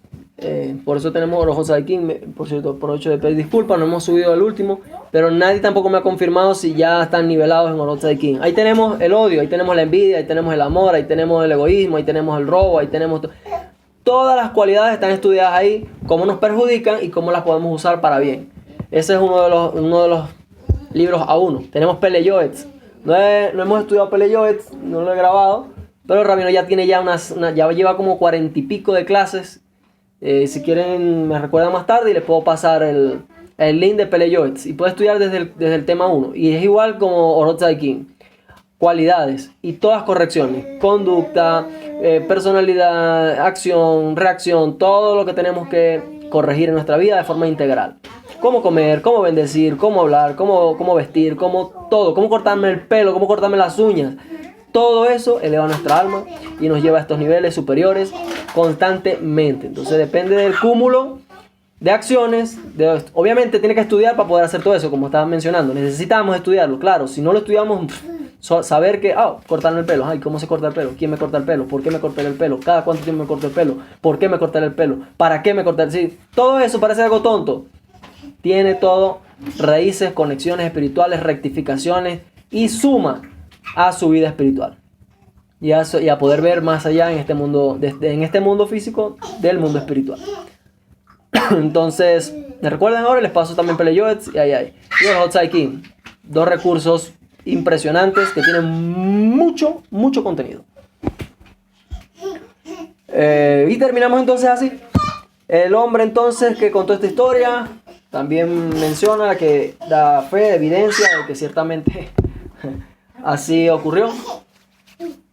Por eso tenemos Orojo Saikin. Por cierto, aprovecho de pedir disculpas, no hemos subido el último, pero nadie tampoco me ha confirmado si ya están nivelados en Orojo Saikin. Ahí tenemos el odio, ahí tenemos la envidia, ahí tenemos el amor, ahí tenemos el egoísmo, ahí tenemos el robo, ahí tenemos... Todas las cualidades están estudiadas ahí, cómo nos perjudican y cómo las podemos usar para bien. Ese es uno de los libros A1. Tenemos Pele Yoetz. No hemos estudiado Pele Yoetz, no lo he grabado, pero el rabino ya tiene ya ya lleva como 40 y pico de clases. Si quieren me recuerdan más tarde y les puedo pasar el link de Pele Yoetz y puede estudiar desde el tema 1 y es igual como Orot Saikin. Cualidades y todas correcciones, conducta, personalidad, acción, reacción, todo lo que tenemos que corregir en nuestra vida de forma integral. Cómo comer, cómo bendecir, cómo hablar, cómo vestir, cómo todo, cómo cortarme el pelo, cómo cortarme las uñas. Todo eso eleva nuestra alma y nos lleva a estos niveles superiores constantemente. Entonces depende del cúmulo de acciones. Obviamente tiene que estudiar para poder hacer todo eso, como estaba mencionando. Necesitamos estudiarlo, claro. Si no lo estudiamos, saber que, cortarme el pelo. Ay, ¿cómo se corta el pelo? ¿Quién me corta el pelo? ¿Por qué me corté el pelo? ¿Cada cuánto tiempo me corto el pelo? ¿Por qué me corté el pelo? ¿Para qué me corté el pelo? Sí, todo eso parece algo tonto. Tiene todo raíces, conexiones espirituales, rectificaciones y suma a su vida espiritual. Y a poder ver más allá en este mundo físico del mundo espiritual. Entonces, ¿me recuerdan ahora? Les paso también Pele Yoetz y ahí hay. Y el Hot Saikin. 2 recursos impresionantes que tienen mucho contenido. Y terminamos entonces así. El hombre entonces que contó esta historia también menciona que da fe, evidencia de que ciertamente así ocurrió.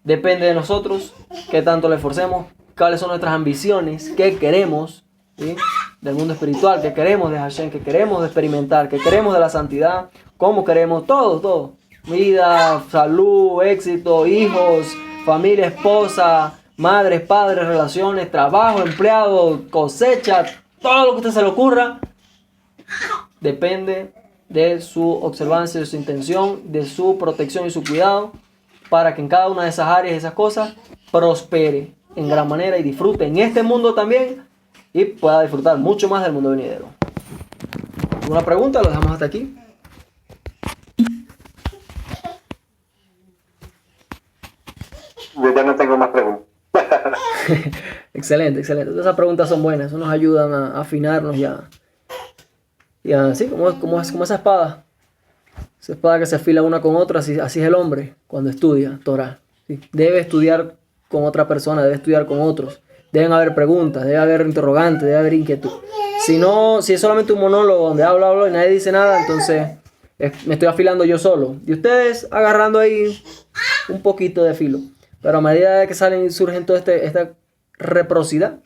Depende de nosotros qué tanto le esforcemos, cuáles son nuestras ambiciones, qué queremos, ¿sí?, del mundo espiritual, qué queremos de Hashem, qué queremos de experimentar, qué queremos de la santidad, cómo queremos todo. Vida, salud, éxito, hijos, familia, esposa, madres, padres, relaciones, trabajo, empleado, cosecha, todo lo que a usted se le ocurra, depende de su observancia, de su intención, de su protección y su cuidado, para que en cada una de esas áreas, esas cosas, prospere en gran manera y disfrute en este mundo también y pueda disfrutar mucho más del mundo venidero. ¿Alguna pregunta? Lo dejamos hasta aquí.
Yo ya no tengo más preguntas.
Excelente. Esas preguntas son buenas, eso nos ayudan a afinarnos y así como esa espada. Esa espada que se afila una con otra, así es el hombre cuando estudia Torah. ¿Sí? Debe estudiar con otra persona, debe estudiar con otros. Deben haber preguntas, debe haber interrogantes, debe haber inquietud. Si es solamente un monólogo donde hablo y nadie dice nada, entonces me estoy afilando yo solo. Y ustedes agarrando ahí un poquito de filo. Pero a medida de que salen y surgen toda esta reciprocidad,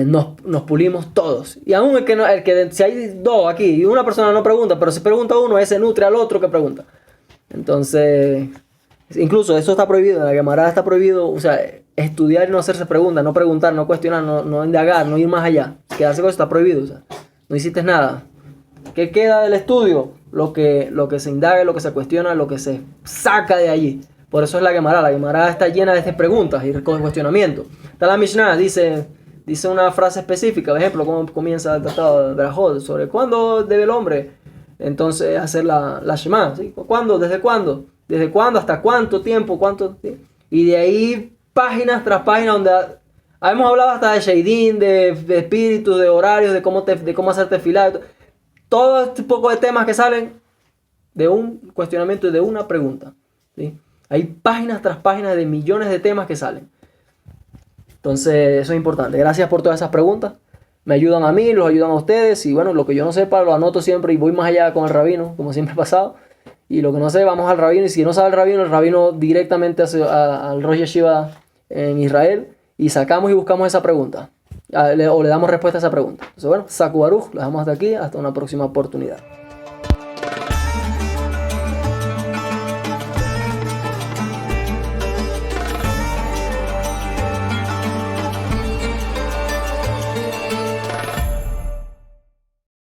nos pulimos todos. Y aún si hay 2 aquí y una persona no pregunta, pero si pregunta uno, ese nutre al otro que pregunta. Entonces, incluso eso está prohibido, en la Gemara está prohibido, o sea, estudiar y no hacerse preguntas, no preguntar, no cuestionar, no indagar, no ir más allá. Quedarse con eso está prohibido, o sea, no hiciste nada. ¿Qué queda del estudio? Lo que se indaga, lo que se cuestiona, lo que se saca de allí. Por eso es la Gemara. La Gemara está llena de estas preguntas y cuestionamientos. Está la Mishnah, dice una frase específica, por ejemplo, cómo comienza el tratado de Berajot, sobre cuándo debe el hombre entonces hacer la Shema, ¿sí? ¿Cuándo? ¿Desde cuándo? ¿Desde cuándo? ¿Hasta cuánto tiempo? ¿Sí? Y de ahí páginas tras páginas donde hemos hablado hasta de Sheidim, de espíritus, de horarios, de cómo hacer tefilá, todo este poco de temas que salen de un cuestionamiento y de una pregunta, ¿sí? Hay páginas tras páginas de millones de temas que salen. Entonces eso es importante. Gracias por todas esas preguntas. Me ayudan a mí, los ayudan a ustedes. Y bueno, lo que yo no sepa lo anoto siempre y voy más allá con el rabino, como siempre ha pasado. Y lo que no sé, vamos al rabino. Y si no sabe el rabino directamente al Rosh Yeshiva en Israel. Y sacamos y buscamos esa pregunta. O le damos respuesta a esa pregunta. Entonces, bueno, Saku Baruch, lo dejamos hasta aquí. Hasta una próxima oportunidad.